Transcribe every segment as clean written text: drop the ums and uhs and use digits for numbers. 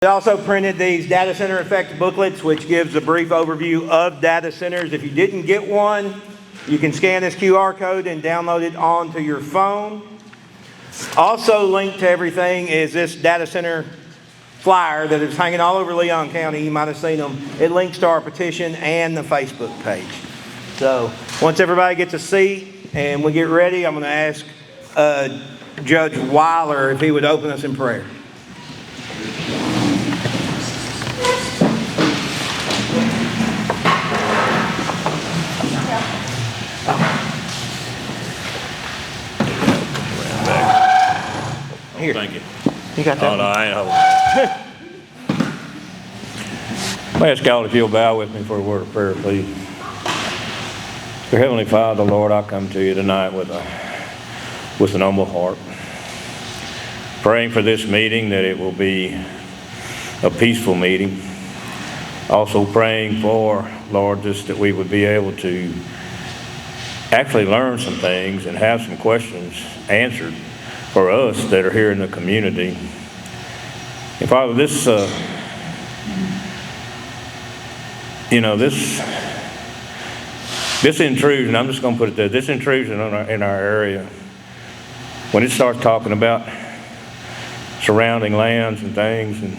We also printed these data center effect booklets, which gives a brief overview of data centers. If you didn't get one, you can scan this QR code and download it onto your phone. Also linked to everything is this data center flyer that is hanging all over Leon County. You might have seen them. It links to our petition and the Facebook page. So once everybody gets a seat and we get ready, I'm going to ask Judge Weiler if he would open us in prayer. Here. Thank you. You got that? Oh, no, I ain't holding it. I ask y'all if you'll bow with me for a word of prayer, please. Dear Heavenly Father, Lord, I come to you tonight with an humble heart, praying for this meeting that it will be a peaceful meeting. Also praying for, Lord, just that we would be able to actually learn some things and have some questions answered for us that are here in the community. And Father, this intrusion, I'm just going to put it there, this intrusion in our area, when it starts talking about surrounding lands and things, and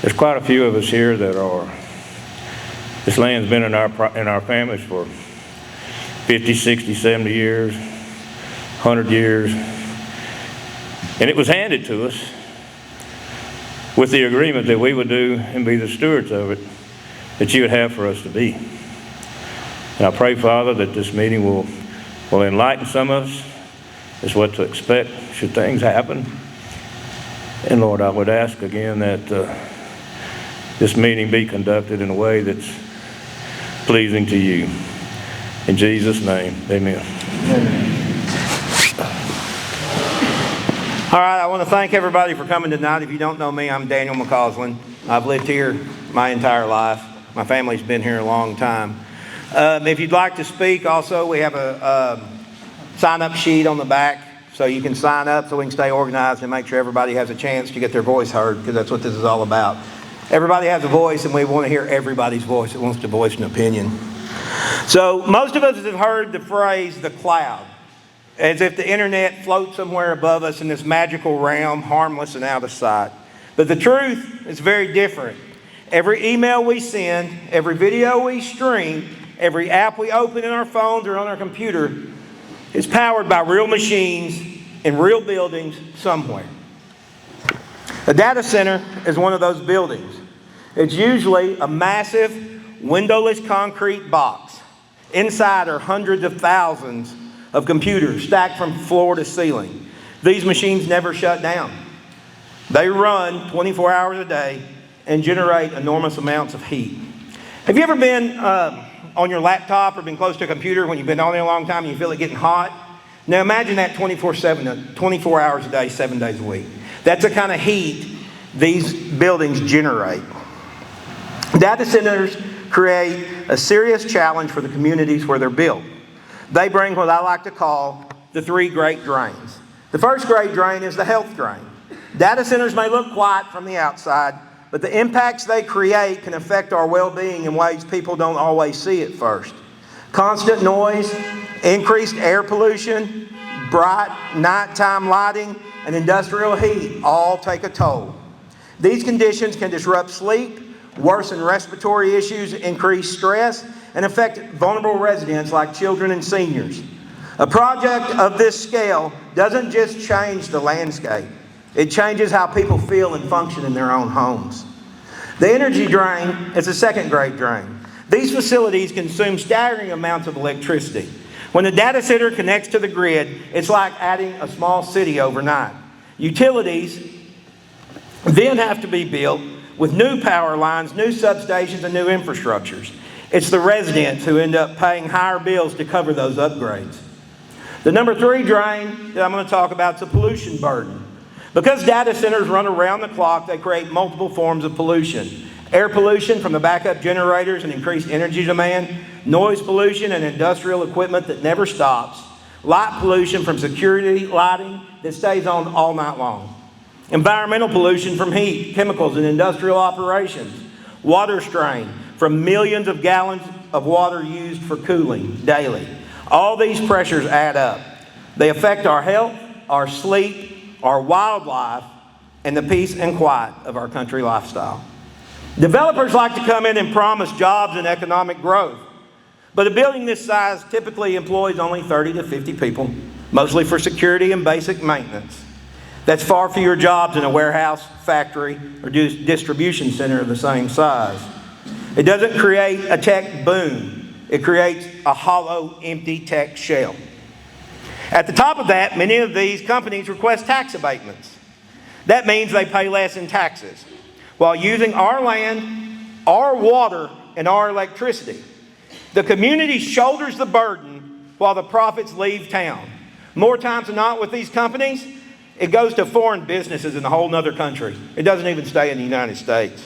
there's quite a few of us here that are, this land's been in our families for 50, 60, 70 years, 100 years. And it was handed to us with the agreement that we would do and be the stewards of it that you would have for us to be. And I pray, Father, that this meeting will enlighten some of us as what to expect should things happen. And Lord, I would ask again that this meeting be conducted in a way that's pleasing to you. In Jesus' name, amen. Amen. All right, I want to thank everybody for coming tonight. If you don't know me, I'm Daniel McCausland. I've lived here my entire life. My family's been here a long time. If you'd like to speak, also, we have a sign-up sheet on the back, so you can sign up so we can stay organized and make sure everybody has a chance to get their voice heard, because that's what this is all about. Everybody has a voice, and we want to hear everybody's voice that wants to voice an opinion. So most of us have heard the phrase, the cloud, as if the internet floats somewhere above us in this magical realm, harmless and out of sight. But the truth is very different. Every email we send, every video we stream, every app we open in our phones or on our computer is powered by real machines in real buildings somewhere. A data center is one of those buildings. It's usually a massive, windowless concrete box. Inside are hundreds of thousands of computers stacked from floor to ceiling. These machines never shut down. They run 24 hours a day and generate enormous amounts of heat. Have you ever been on your laptop or been close to a computer when you've been on it a long time and you feel it getting hot? Now imagine that 24/7, 24 hours a day, 7 days a week. That's the kind of heat these buildings generate. Data centers create a serious challenge for the communities where they're built. They bring what I like to call the three great drains. The first great drain is the health drain. Data centers may look quiet from the outside, but the impacts they create can affect our well-being in ways people don't always see at first. Constant noise, increased air pollution, bright nighttime lighting, and industrial heat all take a toll. These conditions can disrupt sleep, worsen respiratory issues, increase stress, and affect vulnerable residents like children and seniors. A project of this scale doesn't just change the landscape. It changes how people feel and function in their own homes. The energy drain is the second great drain. These facilities consume staggering amounts of electricity. When a data center connects to the grid, it's like adding a small city overnight. Utilities then have to be built with new power lines, new substations, and new infrastructures. It's the residents who end up paying higher bills to cover those upgrades. The number three drain that I'm going to talk about is the pollution burden. Because data centers run around the clock, they create multiple forms of pollution. Air pollution from the backup generators and increased energy demand, noise pollution and industrial equipment that never stops, light pollution from security lighting that stays on all night long. Environmental pollution from heat, chemicals, and industrial operations. Water strain from millions of gallons of water used for cooling daily. All these pressures add up. They affect our health, our sleep, our wildlife, and the peace and quiet of our country lifestyle. Developers like to come in and promise jobs and economic growth. But a building this size typically employs only 30 to 50 people, mostly for security and basic maintenance. That's far fewer jobs than a warehouse, factory, or distribution center of the same size. It doesn't create a tech boom. It creates a hollow, empty tech shell. At the top of that, many of these companies request tax abatements. That means they pay less in taxes while using our land, our water, and our electricity. The community shoulders the burden while the profits leave town. More times than not with these companies, it goes to foreign businesses in a whole other country. It doesn't even stay in the United States.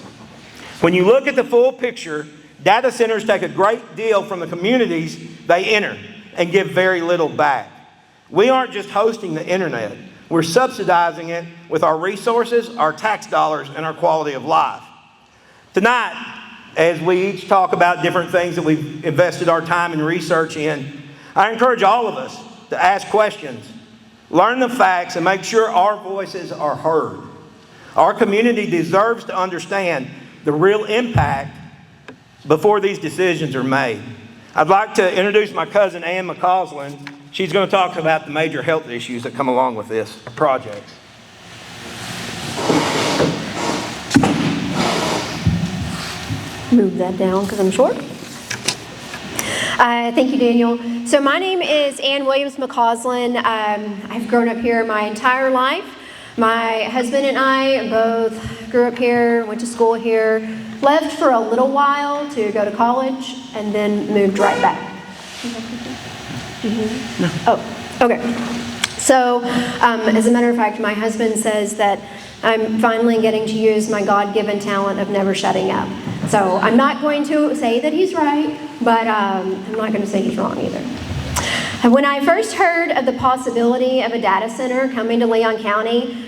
When you look at the full picture, data centers take a great deal from the communities they enter and give very little back. We aren't just hosting the internet. We're subsidizing it with our resources, our tax dollars, and our quality of life. Tonight, as we each talk about different things that we've invested our time and research in, I encourage all of us to ask questions, learn the facts, and make sure our voices are heard. Our community deserves to understand the real impact before these decisions are made. I'd like to introduce my cousin, Ann McCausland. She's going to talk about the major health issues that come along with this project. Move that down because I'm short. Thank you, Daniel. So my name is Ann Williams McCausland. I've grown up here my entire life. My husband and I both grew up here, went to school here, left for a little while to go to college, and then moved right back. No. Oh, okay. So, as a matter of fact, my husband says that I'm finally getting to use my God-given talent of never shutting up. So I'm not going to say that he's right, but I'm not going to say he's wrong either. When I first heard of the possibility of a data center coming to Leon County,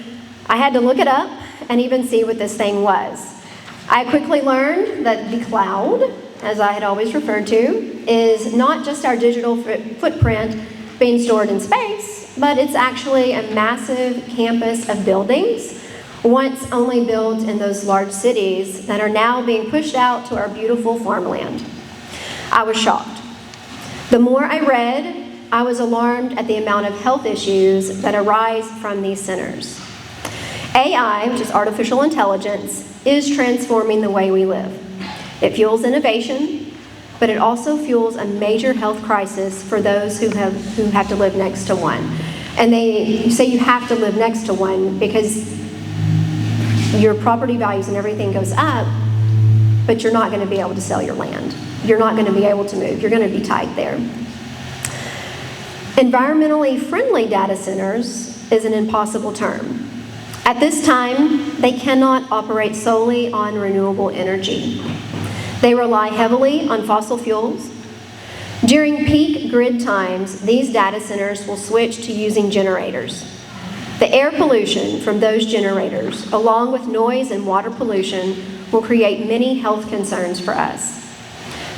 I had to look it up and even see what this thing was. I quickly learned that the cloud, as I had always referred to, is not just our digital footprint being stored in space, but it's actually a massive campus of buildings, once only built in those large cities that are now being pushed out to our beautiful farmland. I was shocked. The more I read, I was alarmed at the amount of health issues that arise from these centers. AI, which is artificial intelligence, is transforming the way we live. It fuels innovation, but it also fuels a major health crisis for those who have to live next to one. And they say you have to live next to one because your property values and everything goes up, but you're not going to be able to sell your land. You're not going to be able to move. You're going to be tied there. Environmentally friendly data centers is an impossible term. At this time, they cannot operate solely on renewable energy. They rely heavily on fossil fuels. During peak grid times, these data centers will switch to using generators. The air pollution from those generators, along with noise and water pollution, will create many health concerns for us.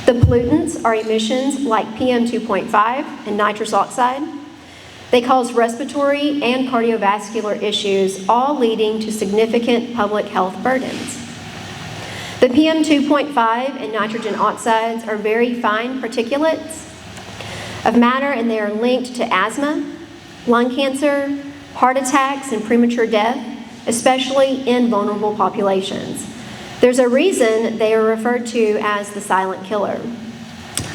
The pollutants are emissions like PM2.5 and nitrous oxide. They cause respiratory and cardiovascular issues, all leading to significant public health burdens. The PM2.5 and nitrogen oxides are very fine particulates of matter, and they are linked to asthma, lung cancer, heart attacks, and premature death, especially in vulnerable populations. There's a reason they are referred to as the silent killer.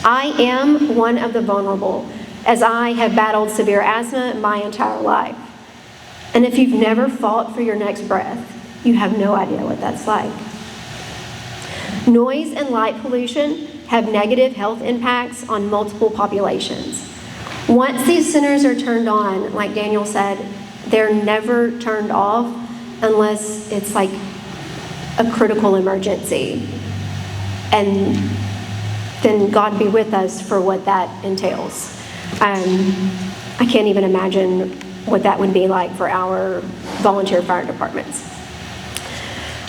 I am one of the vulnerable, as I have battled severe asthma my entire life. And if you've never fought for your next breath, you have no idea what that's like. Noise and light pollution have negative health impacts on multiple populations. Once these centers are turned on, like Daniel said, they're never turned off unless it's like a critical emergency. And then God be with us for what that entails. I can't even imagine what that would be like for our volunteer fire departments.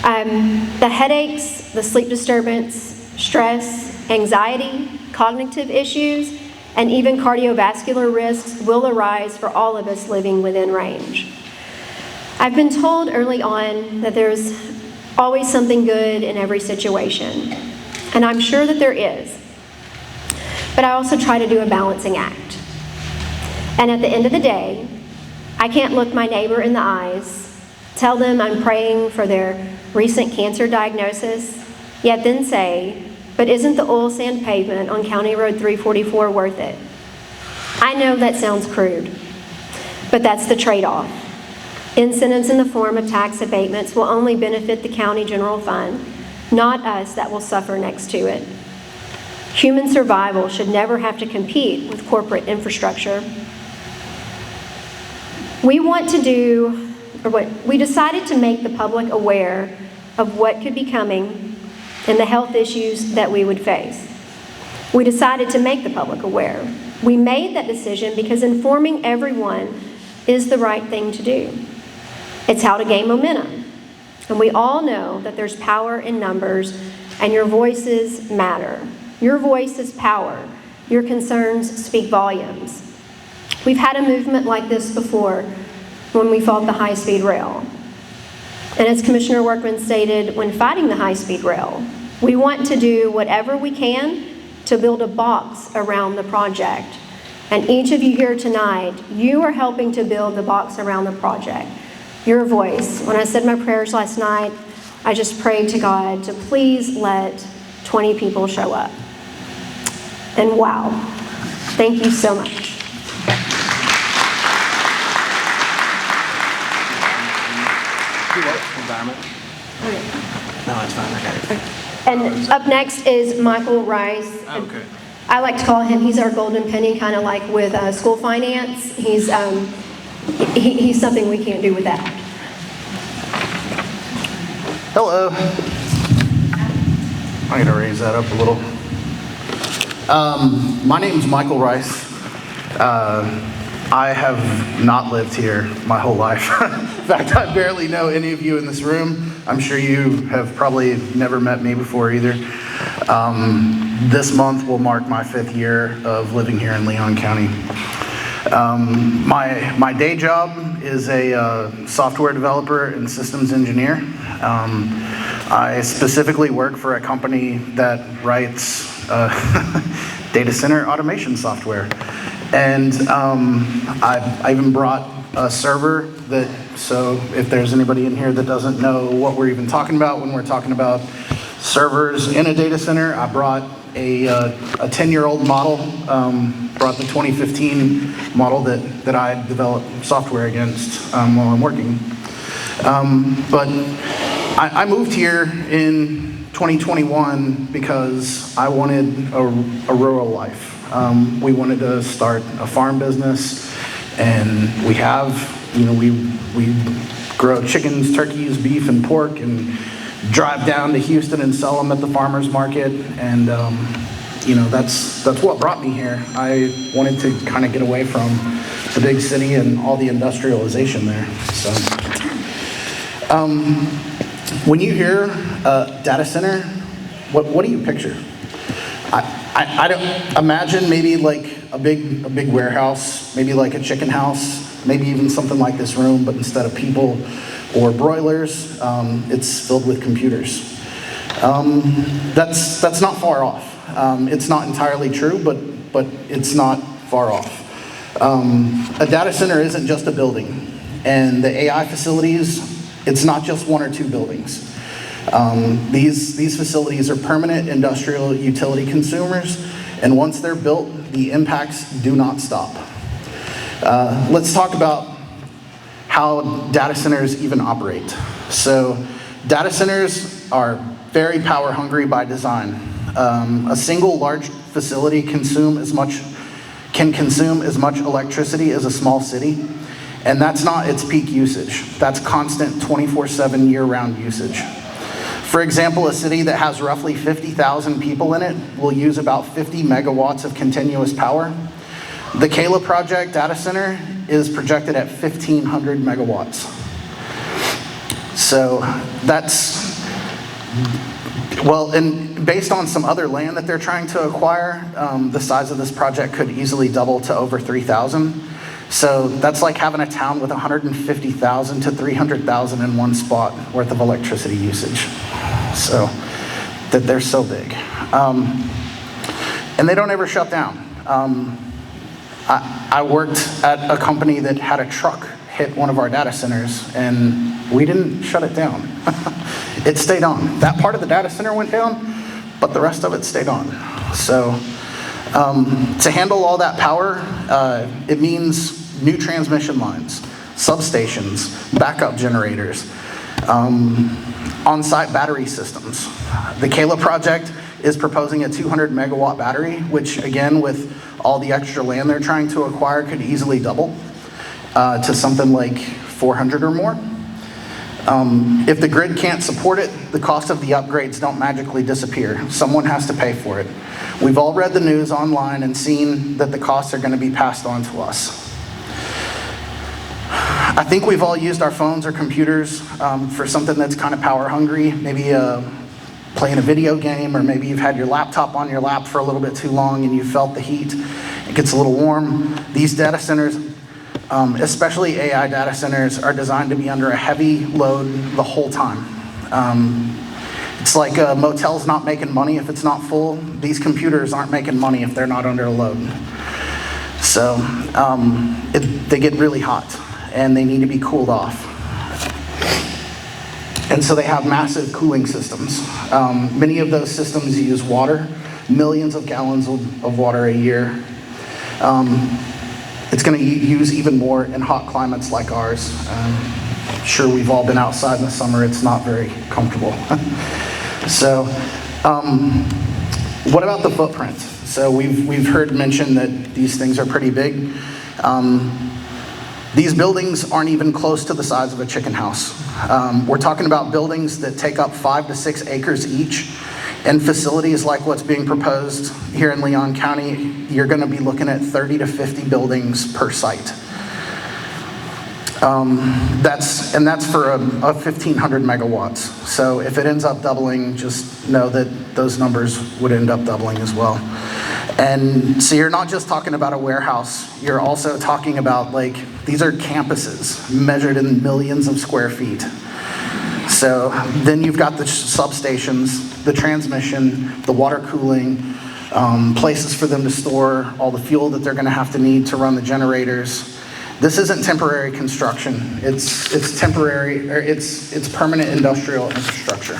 The headaches, the sleep disturbance, stress, anxiety, cognitive issues, and even cardiovascular risks will arise for all of us living within range. I've been told early on that there's always something good in every situation, and I'm sure that there is. But I also try to do a balancing act. And at the end of the day, I can't look my neighbor in the eyes, tell them I'm praying for their recent cancer diagnosis, yet then say, but isn't the oil sand pavement on County Road 344 worth it? I know that sounds crude, but that's the trade-off. Incentives in the form of tax abatements will only benefit the county general fund, not us that will suffer next to it. Human survival should never have to compete with corporate infrastructure. We decided to make the public aware of what could be coming and the health issues that we would face. We decided to make the public aware. We made that decision because informing everyone is the right thing to do. It's how to gain momentum. And we all know that there's power in numbers, and your voices matter. Your voice is power. Your concerns speak volumes. We've had a movement like this before when we fought the high-speed rail. And as Commissioner Workman stated, when fighting the high-speed rail, we want to do whatever we can to build a box around the project. And each of you here tonight, you are helping to build the box around the project. Your voice. When I said my prayers last night, I just prayed to God to please let 20 people show up. And wow, thank you so much. Environment? No, it's fine. I got it. And up next is Michael Rice. Okay. I like to call him, he's our golden penny, kind of like with school finance. He's something we can't do without. Hello. I'm going to raise that up a little. My name's Michael Rice. I have not lived here my whole life. In fact, I barely know any of you in this room. I'm sure you have probably never met me before either. This month will mark my 5th year of living here in Leon County. My day job is a software developer and systems engineer. I specifically work for a company that writes data center automation software. And I even brought a server so if there's anybody in here that doesn't know what we're even talking about when we're talking about servers in a data center, I brought a 10-year-old model, brought the 2015 model that I developed software against while I'm working. But I moved here in 2021 because I wanted a rural life. We wanted to start a farm business, and we grow chickens, turkeys, beef, and pork, and drive down to Houston and sell them at the farmer's market. And that's what brought me here. I wanted to kind of get away from the big city and all the industrialization there. So, when you hear data center, what do you picture? I don't imagine maybe like a big warehouse, maybe like a chicken house, maybe even something like this room, but instead of people or broilers, it's filled with computers. That's not far off. It's not entirely true, but it's not far off. A data center isn't just a building, and the AI facilities, it's not just 1 or 2 buildings. These facilities are permanent industrial utility consumers, and once they're built, the impacts do not stop. Let's talk about how data centers even operate. So, data centers are very power hungry by design. A single large facility can consume as much electricity as a small city, and that's not its peak usage. That's constant 24/7 year-round usage. For example, a city that has roughly 50,000 people in it will use about 50 megawatts of continuous power. The Kayla Project data center is projected at 1,500 megawatts. So that's, well, and based on some other land that they're trying to acquire, the size of this project could easily double to over 3,000. So that's like having a town with 150,000 to 300,000 in one spot worth of electricity usage. So that they're so big. And they don't ever shut down. I worked at a company that had a truck hit one of our data centers, and we didn't shut it down. It stayed on. That part of the data center went down, but the rest of it stayed on. So to handle all that power, it means new transmission lines, substations, backup generators, on-site battery systems. The Kayla project is proposing a 200 megawatt battery, which again, with all the extra land they're trying to acquire, could easily double to something like 400 or more. If the grid can't support it, the cost of the upgrades don't magically disappear. Someone has to pay for it. We've all read the news online and seen that the costs are going to be passed on to us. I think we've all used our phones or computers for something that's kind of power hungry, maybe playing a video game, or maybe you've had your laptop on your lap for a little bit too long and you felt the heat. It gets a little warm. These data centers, especially AI data centers, are designed to be under a heavy load the whole time. It's like a motel's not making money if it's not full. These computers aren't making money if they're not under a load. So they get really hot and they need to be cooled off. And so they have massive cooling systems. Many of those systems use water, millions of gallons of water a year. It's going to use even more in hot climates like ours. Sure, we've all been outside in the summer. It's not very comfortable. So what about the footprint? So we've heard mention that these things are pretty big. These buildings aren't even close to the size of a chicken house. We're talking about buildings that take up 5 to 6 acres each, and facilities like what's being proposed here in Leon County, you're going to be looking at 30 to 50 buildings per site. That's for a 1,500 megawatts. So if it ends up doubling, just know that those numbers would end up doubling as well. And so you're not just talking about a warehouse, you're also talking about, like, these are campuses measured in millions of square feet. So then you've got the substations, the transmission, the water cooling, places for them to store all the fuel that they're going to have to need to run the generators. This isn't temporary construction. It's temporary, or it's permanent industrial infrastructure.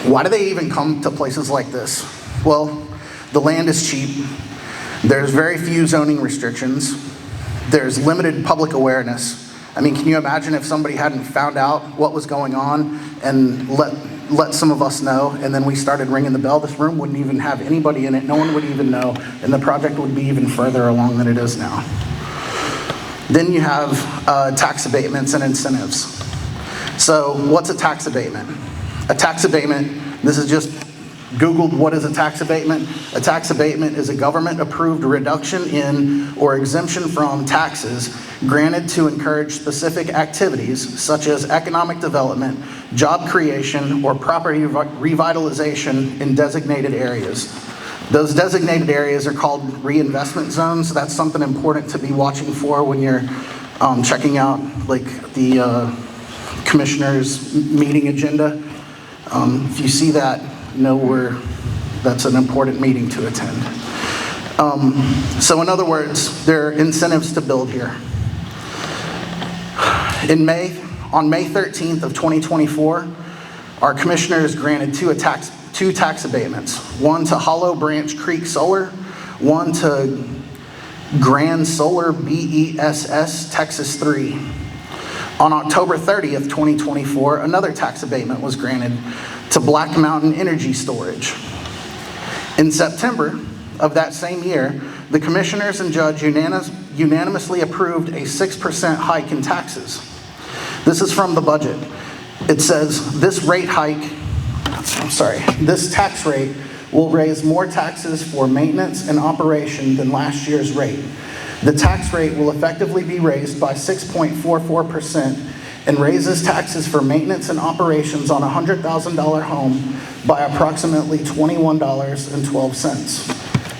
Why do they even come to places like this? Well, the land is cheap. There's very few zoning restrictions. There's limited public awareness. I mean, can you imagine if somebody hadn't found out what was going on and let some of us know, and then we started ringing the bell? This room wouldn't even have anybody in it. No one would even know, and the project would be even further along than it is now. Then you have tax abatements and incentives. So what's a tax abatement? A tax abatement, this is just Googled what is a tax abatement. A tax abatement is a government-approved reduction in or exemption from taxes granted to encourage specific activities such as economic development, job creation, or property revitalization in designated areas. Those designated areas are called reinvestment zones. That's something important to be watching for when you're checking out, like, the commissioner's meeting agenda. If you see that, know that's an important meeting to attend. So in other words, there are incentives to build here. On May 13th of 2024, our commissioners granted two tax abatements, one to Hollow Branch Creek Solar, one to Grand Solar BESS Texas 3. On October 30th, 2024, another tax abatement was granted to Black Mountain Energy Storage. In September of that same year, the commissioners and judge unanimously approved a 6% hike in taxes. This is from the budget. It says this tax rate will raise more taxes for maintenance and operation than last year's rate. The tax rate will effectively be raised by 6.44% and raises taxes for maintenance and operations on a $100,000 home by approximately $21.12.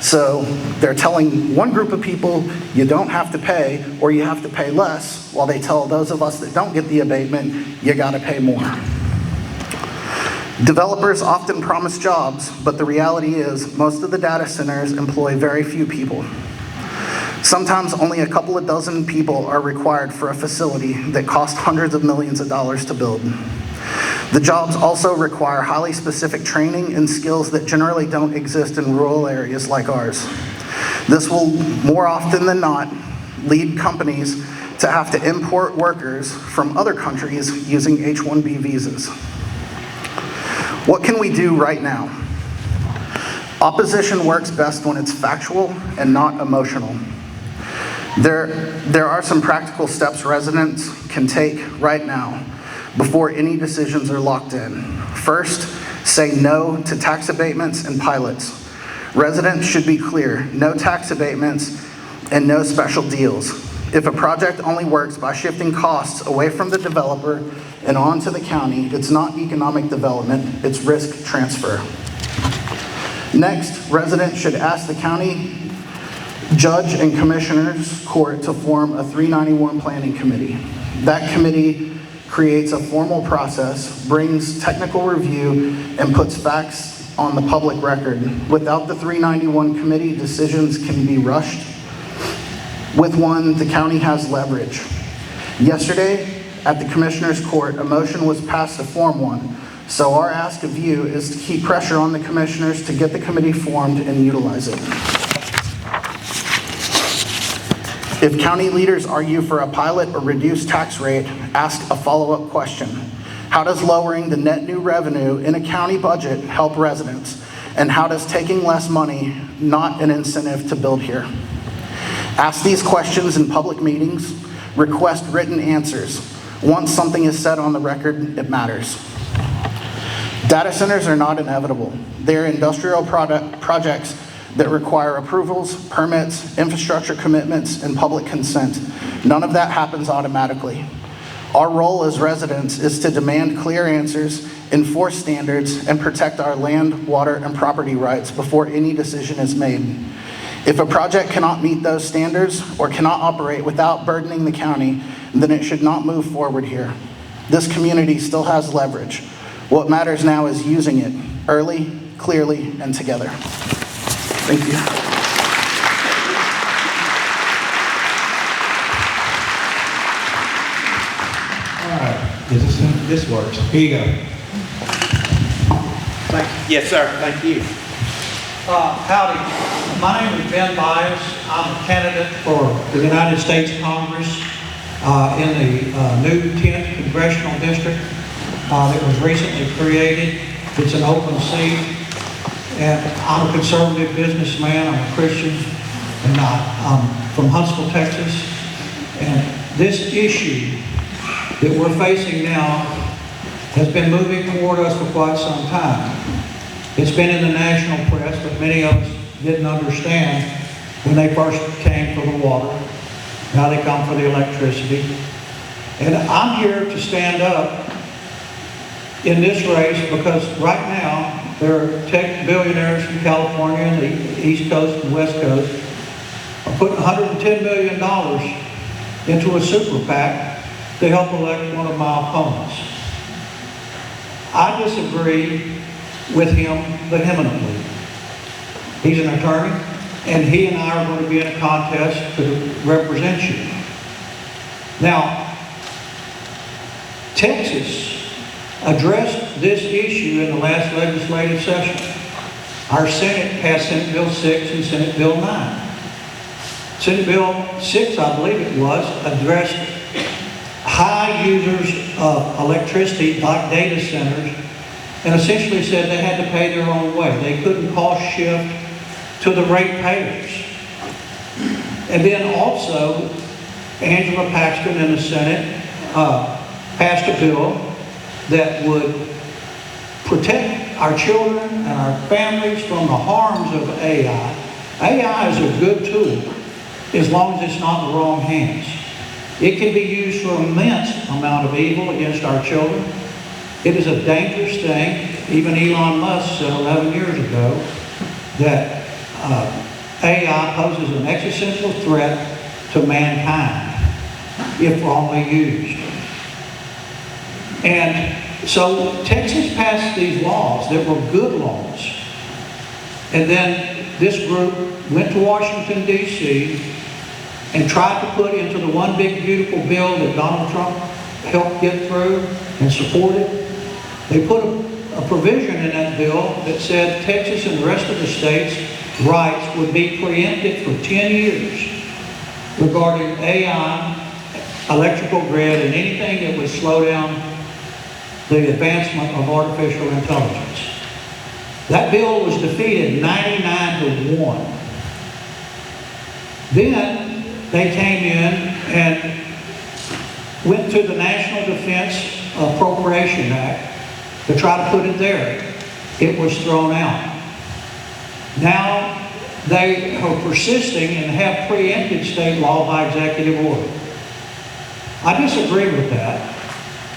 So they're telling one group of people you don't have to pay or you have to pay less, while they tell those of us that don't get the abatement, you gotta pay more. Developers often promise jobs, but the reality is most of the data centers employ very few people. Sometimes only a couple of dozen people are required for a facility that costs hundreds of millions of dollars to build. The jobs also require highly specific training and skills that generally don't exist in rural areas like ours. This will, more often than not, lead companies to have to import workers from other countries using H-1B visas. What can we do right now? Opposition works best when it's factual and not emotional. There are some practical steps residents can take right now before any decisions are locked in. First, say no to tax abatements and pilots. Residents should be clear, no tax abatements and no special deals. If a project only works by shifting costs away from the developer and onto the county, it's not economic development, it's risk transfer. Next, residents should ask the county judge and commissioners court to form a 391 planning committee. That committee creates a formal process, brings technical review, and puts facts on the public record. Without the 391 committee, decisions can be rushed. With one, the county has leverage. Yesterday, at the Commissioner's Court, a motion was passed to form one. So our ask of you is to keep pressure on the commissioners to get the committee formed and utilize it. If county leaders argue for a pilot or reduced tax rate, ask a follow-up question. How does lowering the net new revenue in a county budget help residents? And how does taking less money not an incentive to build here? Ask these questions in public meetings. Request written answers. Once something is said on the record, it matters. Data centers are not inevitable. They are industrial projects that require approvals, permits, infrastructure commitments, and public consent. None of that happens automatically. Our role as residents is to demand clear answers, enforce standards, and protect our land, water, and property rights before any decision is made. If a project cannot meet those standards or cannot operate without burdening the county, then it should not move forward here. This community still has leverage. What matters now is using it early, clearly, and together. Thank you. All right, this works. Here you go. Thank you. Yes, sir. Thank you. Howdy, my name is Ben Bias. I'm a candidate for the United States Congress in the new 10th Congressional District that was recently created. It's an open seat, and I'm a conservative businessman. I'm a Christian, and I'm from Huntsville, Texas. And this issue that we're facing now has been moving toward us for quite some time. It's been in the national press, but many of us didn't understand when they first came for the water. Now they come for the electricity. And I'm here to stand up in this race because right now there are tech billionaires from California and the East Coast and West Coast are putting $110 million into a super PAC to help elect one of my opponents. I disagree with him vehemently. He's an attorney, and he and I are going to be in a contest to represent you. Now, Texas addressed this issue in the last legislative session. Our Senate passed Senate Bill 6 and Senate Bill 9. Senate Bill 6, I believe it was, addressed high users of electricity like data centers and essentially said they had to pay their own way. They couldn't cost shift to the ratepayers. And then also, Angela Paxton in the Senate passed a bill that would protect our children and our families from the harms of AI. AI is a good tool as long as it's not in the wrong hands. It can be used for immense amount of evil against our children. It is a dangerous thing. Even Elon Musk said 11 years ago that AI poses an existential threat to mankind if wrongly used. And so Texas passed these laws that were good laws. And then this group went to Washington, D.C. and tried to put into the one big beautiful bill that Donald Trump helped get through and supported. They put a provision in that bill that said Texas and the rest of the states' rights would be preempted for 10 years regarding AI, electrical grid, and anything that would slow down the advancement of artificial intelligence. That bill was defeated 99-1. Then they came in and went to the National Defense Appropriation Act to try to put it there. It was thrown out. Now they are persisting and have preempted state law by executive order. I disagree with that.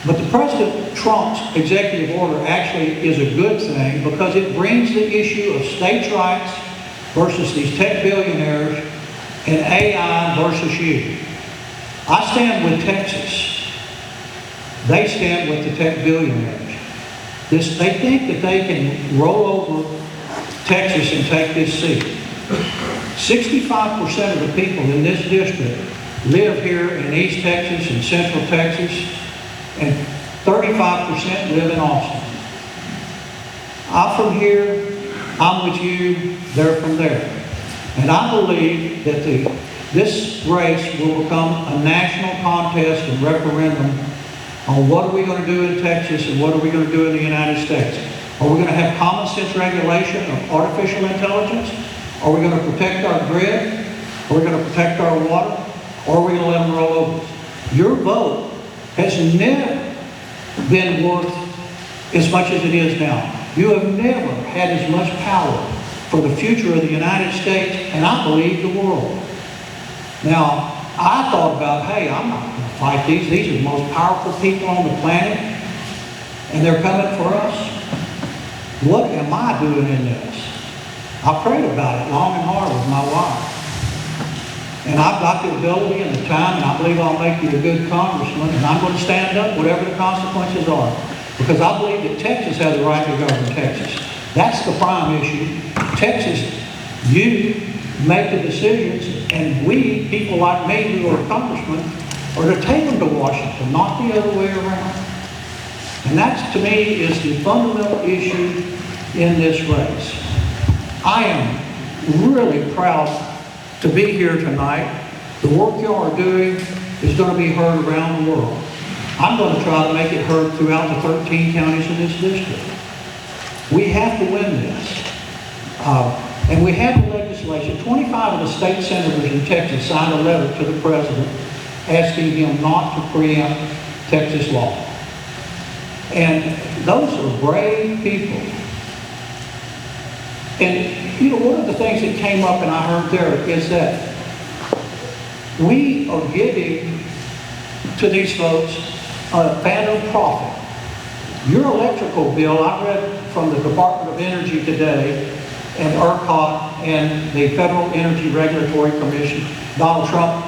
But the President Trump's executive order actually is a good thing because it brings the issue of states' rights versus these tech billionaires and AI versus you. I stand with Texas. They stand with the tech billionaires. They think that they can roll over Texas and take this seat. 65% of the people in this district live here in East Texas and Central Texas, and 35% live in Austin. I'm from here, I'm with you, they're from there. And I believe that this race will become a national contest and referendum on what are we going to do in Texas and what are we going to do in the United States. Are we going to have common sense regulation of artificial intelligence? Are we going to protect our grid? Are we going to protect our water? Or are we going to let them roll over? Your vote has never been worth as much as it is now. You have never had as much power for the future of the United States, and I believe the world. Now, I thought about, hey, I'm not going to fight these. These are the most powerful people on the planet, and they're coming for us. What am I doing in this? I prayed about it long and hard with my wife. And I've got the ability and the time, and I believe I'll make you a good congressman, and I'm going to stand up whatever the consequences are. Because I believe that Texas has the right to govern Texas. That's the prime issue. Texas, you make the decisions, and we, people like me who are congressmen, are to take them to Washington, not the other way around. And that, to me, is the fundamental issue in this race. I am really proud to be here tonight. The work y'all are doing is going to be heard around the world. I'm going to try to make it heard throughout the 13 counties in this district. We have to win this. And we have the legislation. 25 of the state senators in Texas signed a letter to the president asking him not to preempt Texas law. And those are brave people. And, you know, one of the things that came up and I heard there is that we are giving to these folks a phantom profit. Your electrical bill, I read from the Department of Energy today, and ERCOT and the Federal Energy Regulatory Commission, Donald Trump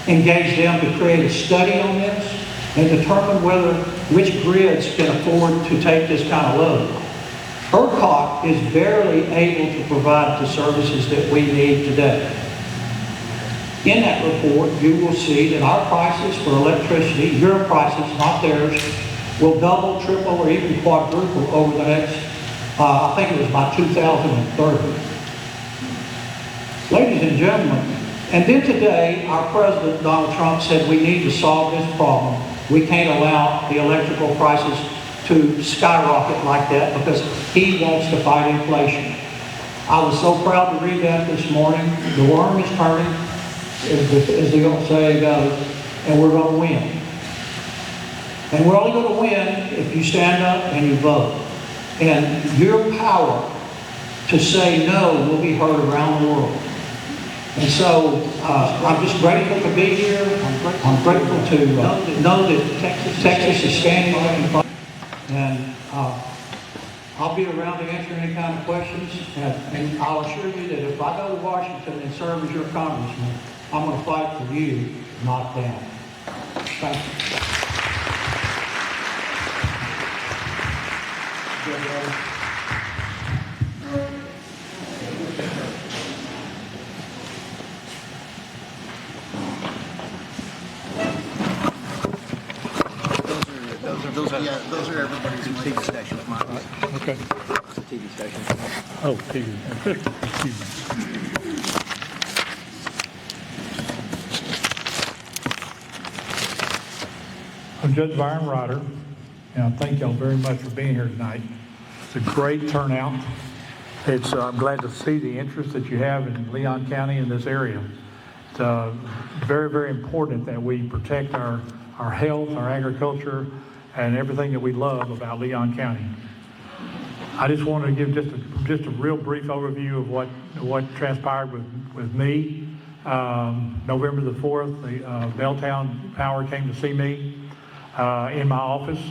engaged them to create a study on this and determine which grids can afford to take this kind of load. ERCOT is barely able to provide the services that we need today. In that report, you will see that our prices for electricity, your prices, not theirs, will double, triple, or even quadruple over the next, I think it was by 2030. Ladies and gentlemen, and then today, our President, Donald Trump, said we need to solve this problem. We can't allow the electrical prices to skyrocket like that because he wants to fight inflation. I was so proud to read that this morning. The worm is turning, as the old saying goes, and we're going to win. And we're only going to win if you stand up and you vote. And your power to say no will be heard around the world. And so I'm just grateful to be here. I'm grateful to know that Texas is standing by me. And I'll be around to answer any kind of questions. And I'll assure you that if I go to Washington and serve as your congressman, I'm going to fight for you, not them. Thank you. Those are everybody's TV stations. Okay. TV station. Oh, TV. Excuse me. I'm Judge Byron Ryder, and I thank y'all very much for being here tonight. It's a great turnout. I'm glad to see the interest that you have in Leon County in this area. It's very, very important that we protect our health, our agriculture, and everything that we love about Leon County. I just want to give just a real brief overview of what transpired with me. November the 4th, the Belltown Power came to see me in my office,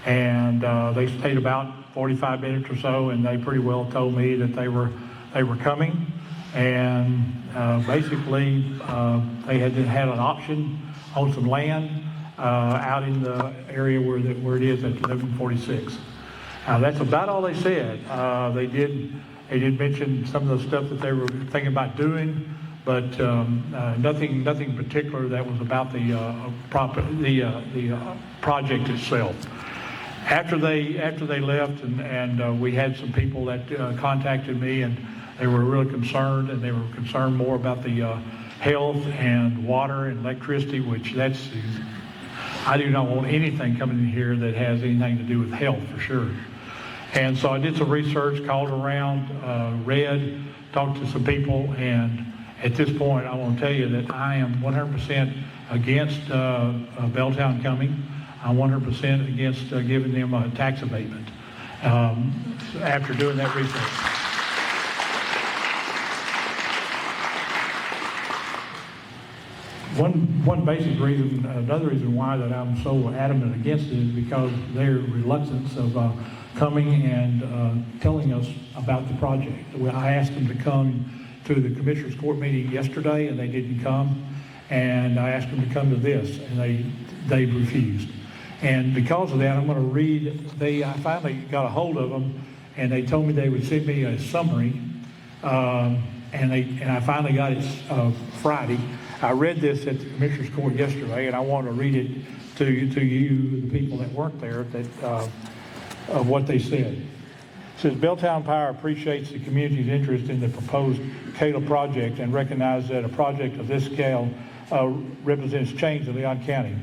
and they stayed about 45 minutes or so, and they pretty well told me that they were coming, and basically they had an option on some land out in the area where it is at 1146. That's about all they said. They did mention some of the stuff that they were thinking about doing, but nothing particular that was about the project itself. After they left, and we had some people that contacted me, and they were really concerned, and they were concerned more about the health and water and electricity, which I do not want anything coming in here that has anything to do with health, for sure. And so I did some research, called around, read, talked to some people, and at this point I want to tell you that I am 100% against Belltown coming. I'm 100% against giving them a tax abatement after doing that research. One basic reason, another reason why that I'm so adamant against it is because their reluctance of coming and telling us about the project. I asked them to come to the Commissioners Court meeting yesterday, and they didn't come. And I asked them to come to this, and they refused. And because of that, I'm going to read. I finally got a hold of them, and they told me they would send me a summary. And I finally got it Friday. I read this at the Commissioners Court yesterday, and I want to read it to you, the people that weren't there, of what they said. It says, Belltown Power appreciates the community's interest in the proposed CALA project and recognizes that a project of this scale represents change in Leon County.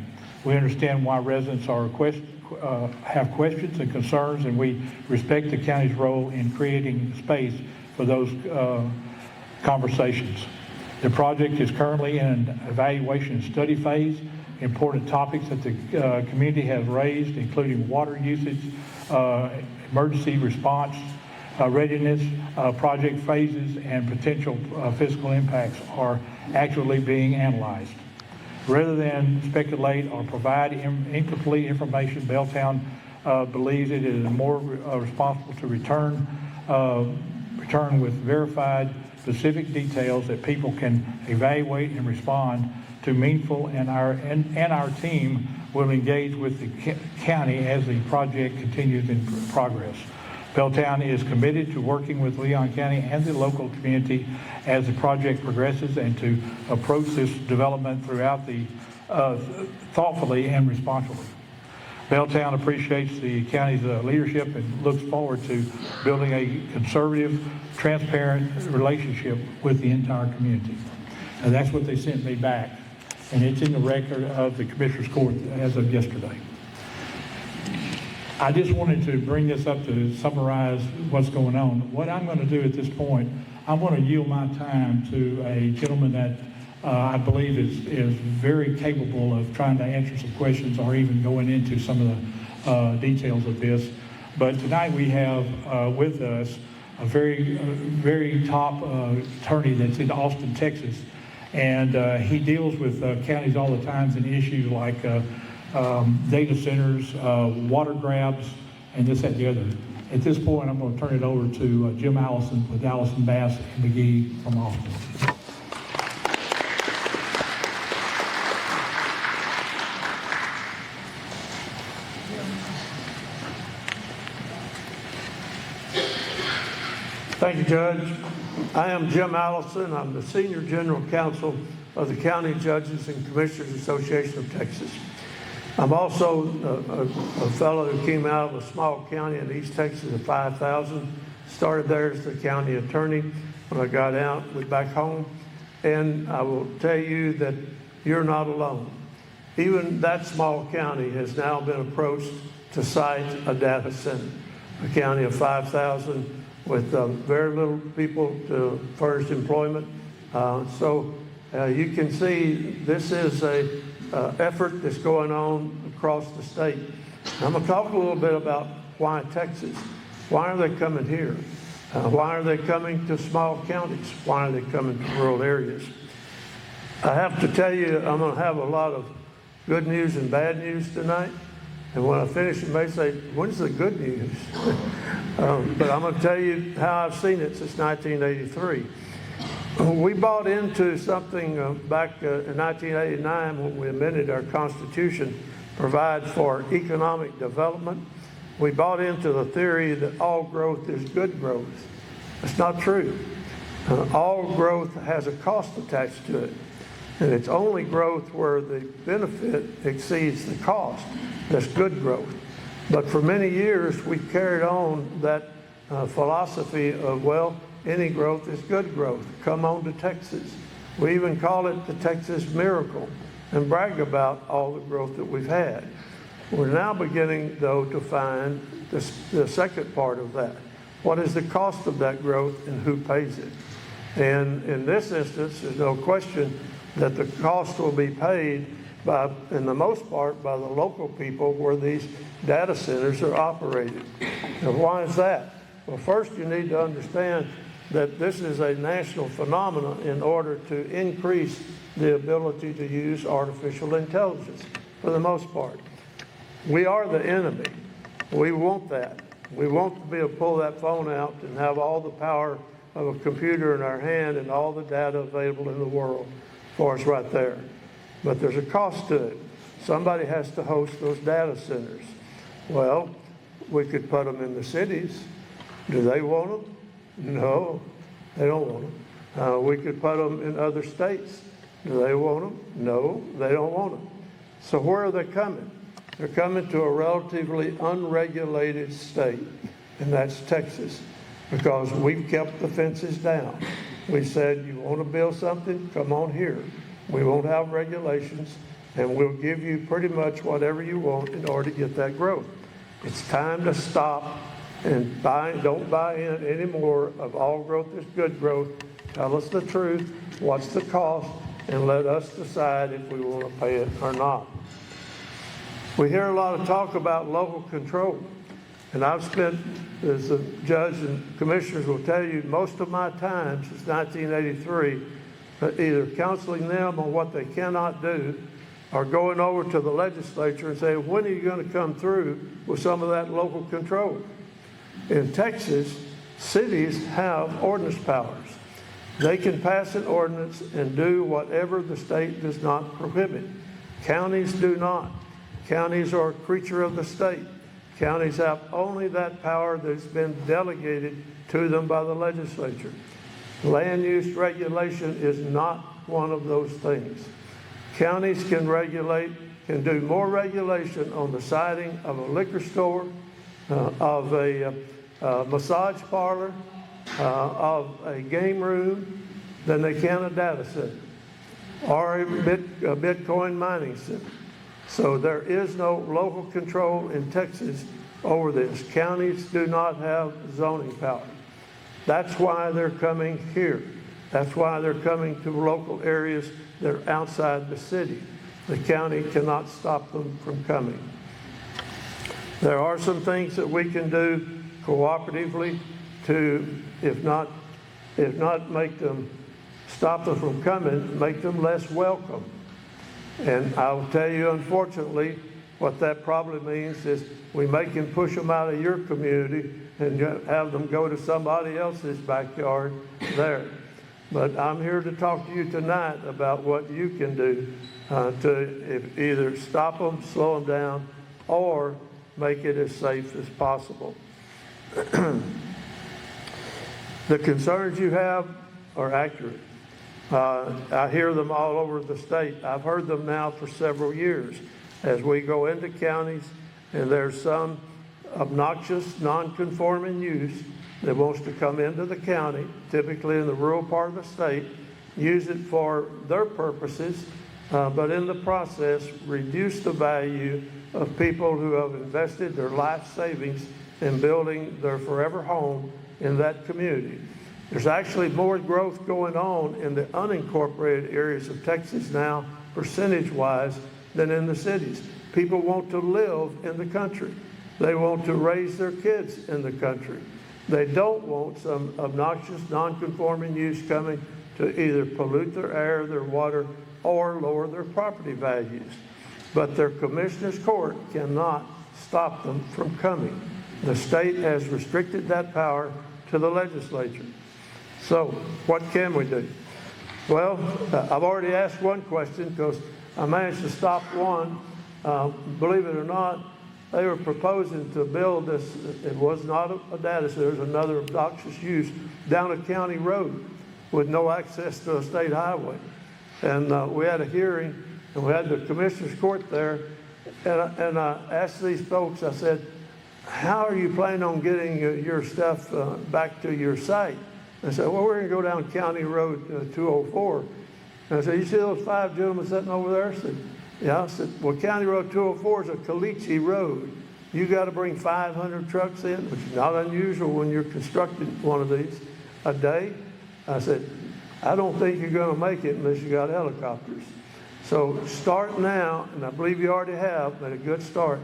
We understand why residents have questions and concerns, and we respect the county's role in creating space for those conversations. The project is currently in an evaluation and study phase. Important topics that the community has raised, including water usage, emergency response, readiness, project phases, and potential fiscal impacts are actually being analyzed. Rather than speculate or provide incomplete information, Belltown believes it is more responsible to return with verified specific details that people can evaluate and respond to meaningful, and our team will engage with the county as the project continues in progress. Belltown is committed to working with Leon County and the local community as the project progresses, and to approach this development throughout thoughtfully and responsibly. Belltown appreciates the county's leadership and looks forward to building a conservative, transparent relationship with the entire community. And that's what they sent me back, and it's in the record of the Commissioners Court as of yesterday. I just wanted to bring this up to summarize what's going on. What I'm going to do at this point, I'm going to yield my time to a gentleman that I believe is very capable of trying to answer some questions or even going into some of the details of this. But tonight we have with us a very top attorney that's in Austin, Texas. And he deals with counties all the time and issues like data centers, water grabs, and this, that, and the other. At this point, I'm going to turn it over to Jim Allison with Allison Bass and McGee from Austin. Thank you, Judge. I am Jim Allison. I'm the Senior General Counsel of the County Judges and Commissioners Association of Texas. I'm also a fellow who came out of a small county in East Texas of 5,000. Started there as the county attorney. When I got out, went back home. And I will tell you that you're not alone. Even that small county has now been approached to site a data center. A county of 5,000 with very little people to furnish employment. So you can see this is a effort that's going on across the state. I'm going to talk a little bit about why Texas. Why are they coming here? Why are they coming to small counties? Why are they coming to rural areas? I have to tell you, I'm going to have a lot of good news and bad news tonight. And when I finish, you may say, when's the good news? But I'm going to tell you how I've seen it since 1983. We bought into something back in 1989 when we amended our Constitution, provide for economic development. We bought into the theory that all growth is good growth. That's not true. All growth has a cost attached to it. And it's only growth where the benefit exceeds the cost. That's good growth. But for many years, we carried on that philosophy of, well, any growth is good growth. Come on to Texas. We even call it the Texas miracle and brag about all the growth that we've had. We're now beginning, though, to find the second part of that. What is the cost of that growth and who pays it? And in this instance, there's no question that the cost will be paid by, in the most part, by the local people where these data centers are operated. And why is that? Well, first you need to understand that this is a national phenomenon in order to increase the ability to use artificial intelligence, for the most part. We are the enemy. We want that. We want to be able to pull that phone out and have all the power of a computer in our hand and all the data available in the world for us right there. But there's a cost to it. Somebody has to host those data centers. Well, we could put them in the cities. Do they want them? No, they don't want them. We could put them in other states. Do they want them? No, they don't want them. So where are they coming? They're coming to a relatively unregulated state, and that's Texas, because we've kept the fences down. We said, you want to build something? Come on here. We won't have regulations, and we'll give you pretty much whatever you want in order to get that growth. It's time to stop and don't buy in anymore of all growth is good growth. Tell us the truth, what's the cost, and let us decide if we want to pay it or not. We hear a lot of talk about local control, and I've spent, as the judge and commissioners will tell you, most of my time since 1983 either counseling them on what they cannot do or going over to the legislature and saying, when are you going to come through with some of that local control? In Texas, cities have ordinance powers. They can pass an ordinance and do whatever the state does not prohibit. Counties do not. Counties are a creature of the state. Counties have only that power that's been delegated to them by the legislature. Land use regulation is not one of those things. Counties can do more regulation on the siding of a liquor store, of a massage parlor, of a game room than they can a data center or a Bitcoin mining center. So there is no local control in Texas over this. Counties do not have zoning power. That's why they're coming here. That's why they're coming to local areas that are outside the city. The county cannot stop them from coming. There are some things that we can do cooperatively to, if not make them, stop them from coming, make them less welcome. And I'll tell you, unfortunately, what that probably means is we make them push them out of your community and have them go to somebody else's backyard there. But I'm here to talk to you tonight about what you can do to either stop them, slow them down, or make it as safe as possible. The concerns you have are accurate. I hear them all over the state. I've heard them now for several years as we go into counties and there's some obnoxious, non-conforming use that wants to come into the county, typically in the rural part of the state, use it for their purposes, but in the process reduce the value of people who have invested their life savings in building their forever home in that community. There's actually more growth going on in the unincorporated areas of Texas now, percentage-wise, than in the cities. People want to live in the country. They want to raise their kids in the country. They don't want some obnoxious, non-conforming use coming to either pollute their air, their water, or lower their property values. But their commissioner's court cannot stop them from coming. The state has restricted that power to the legislature. So what can we do? Well, I've already asked one question because I managed to stop one. Believe it or not, they were proposing to build this, it was not a data center, it was another obnoxious use, down a county road with no access to a state highway. And we had a hearing, and we had the commissioner's court there, and I asked these folks, I said, how are you planning on getting your stuff back to your site? I said, well, we're going to go down County Road 204. And I said, you see those 5 gentlemen sitting over there? I said, yeah. I said, well, County Road 204 is a caliche road. You got to bring 500 trucks in, which is not unusual when you're constructing one of these a day. I said, I don't think you're going to make it unless you got helicopters. So start now, and I believe you already have, but a good start.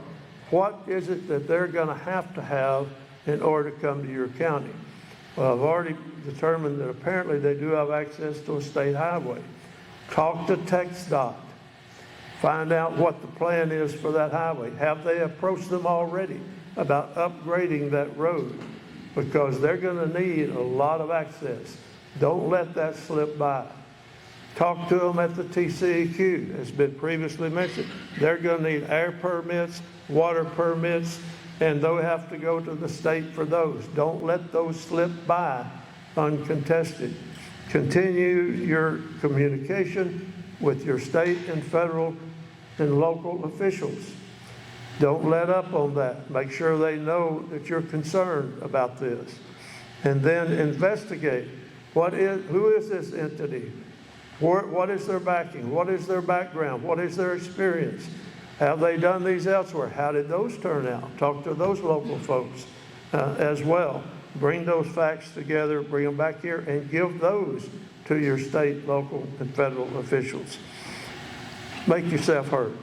What is it that they're going to have in order to come to your county? Well, I've already determined that apparently they do have access to a state highway. Talk to TxDOT. Find out what the plan is for that highway. Have they approached them already about upgrading that road? Because they're going to need a lot of access. Don't let that slip by. Talk to them at the TCEQ, as been previously mentioned. They're going to need air permits, water permits, and they'll have to go to the state for those. Don't let those slip by uncontested. Continue your communication with your state and federal and local officials. Don't let up on that. Make sure they know that you're concerned about this. And then investigate. Who is this entity? What is their backing? What is their background? What is their experience? Have they done these elsewhere? How did those turn out? Talk to those local folks as well. Bring those facts together, bring them back here, and give those to your state, local, and federal officials. Make yourself heard.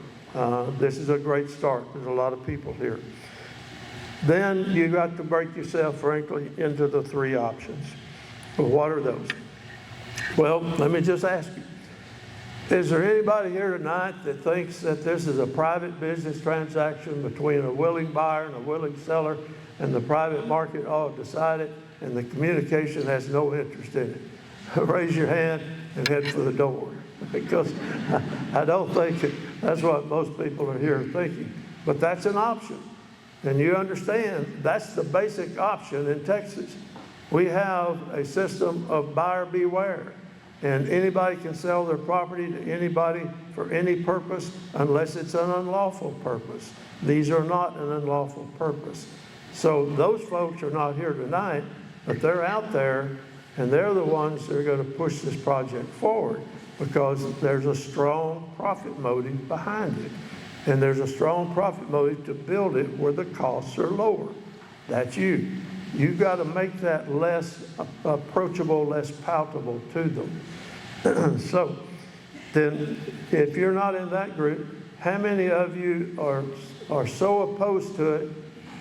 This is a great start. There's a lot of people here. Then you got to break yourself, frankly, into the 3 options. Well, what are those? Well, let me just ask you. Is there anybody here tonight that thinks that this is a private business transaction between a willing buyer and a willing seller, and the private market all decided and the communication has no interest in it? Raise your hand and head for the door. Because I don't think that's what most people are here thinking. But that's an option. And you understand that's the basic option in Texas. We have a system of buyer beware. And anybody can sell their property to anybody for any purpose unless it's an unlawful purpose. These are not an unlawful purpose. So those folks are not here tonight, but they're out there, and they're the ones that are going to push this project forward because there's a strong profit motive behind it. And there's a strong profit motive to build it where the costs are lower. That's you. You've got to make that less approachable, less palatable to them. So then if you're not in that group, how many of you are so opposed to it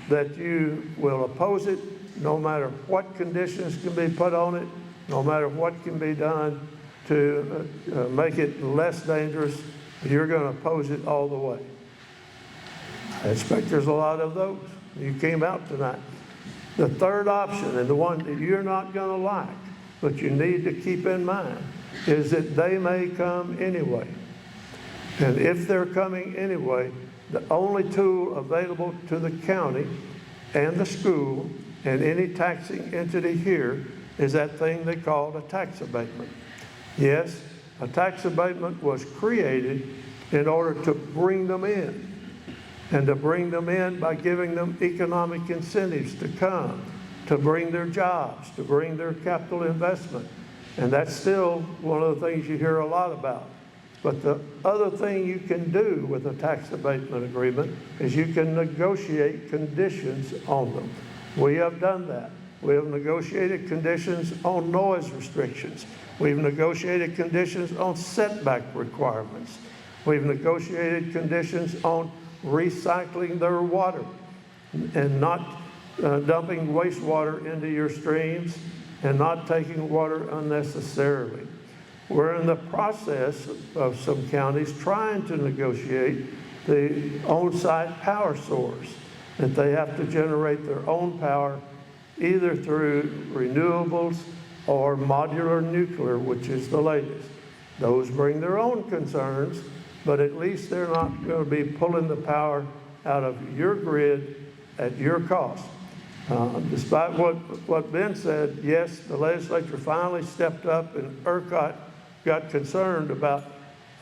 that you will oppose it no matter what conditions can be put on it, no matter what can be done to make it less dangerous. You're going to oppose it all the way. I expect there's a lot of those. You came out tonight. The third option, and the one that you're not going to like, but you need to keep in mind, is that they may come anyway. And if they're coming anyway, the only tool available to the county and the school and any taxing entity here is that thing they call a tax abatement. Yes, a tax abatement was created in order to bring them in, and to bring them in by giving them economic incentives to come, to bring their jobs, to bring their capital investment. And that's still one of the things you hear a lot about. But the other thing you can do with a tax abatement agreement is you can negotiate conditions on them. We have done that. We have negotiated conditions on noise restrictions. We've negotiated conditions on setback requirements. We've negotiated conditions on recycling their water and not dumping wastewater into your streams and not taking water unnecessarily. We're in the process of some counties trying to negotiate the on-site power source, that they have to generate their own power either through renewables or modular nuclear, which is the latest. Those bring their own concerns, but at least they're not going to be pulling the power out of your grid at your cost. Despite what Ben said, yes, the legislature finally stepped up, and ERCOT got concerned about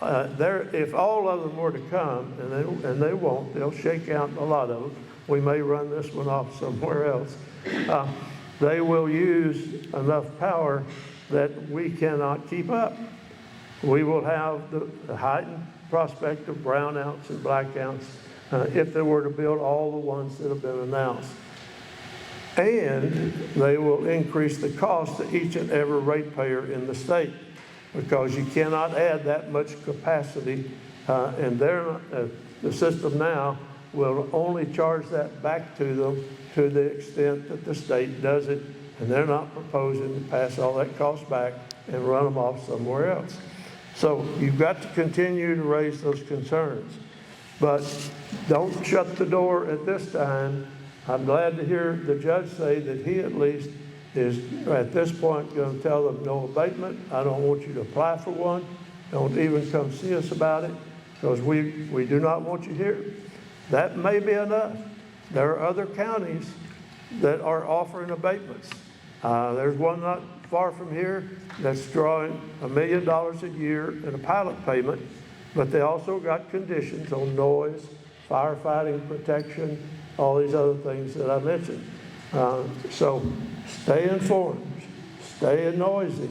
if all of them were to come, and they won't, they'll shake out a lot of them. We may run this one off somewhere else. They will use enough power that we cannot keep up. We will have the heightened prospect of brownouts and blackouts if they were to build all the ones that have been announced. And they will increase the cost to each and every ratepayer in the state, because you cannot add that much capacity, and the system now will only charge that back to them to the extent that the state does it, and they're not proposing to pass all that cost back and run them off somewhere else. So you've got to continue to raise those concerns, but don't shut the door at this time. I'm glad to hear the judge say that he at least is at this point going to tell them no abatement. I don't want you to apply for one. Don't even come see us about it, because we do not want you here. That may be enough. There are other counties that are offering abatements. There's one not far from here that's drawing $1 million a year in a pilot payment, but they also got conditions on noise, firefighting protection, all these other things that I mentioned. So stay informed, stay noisy,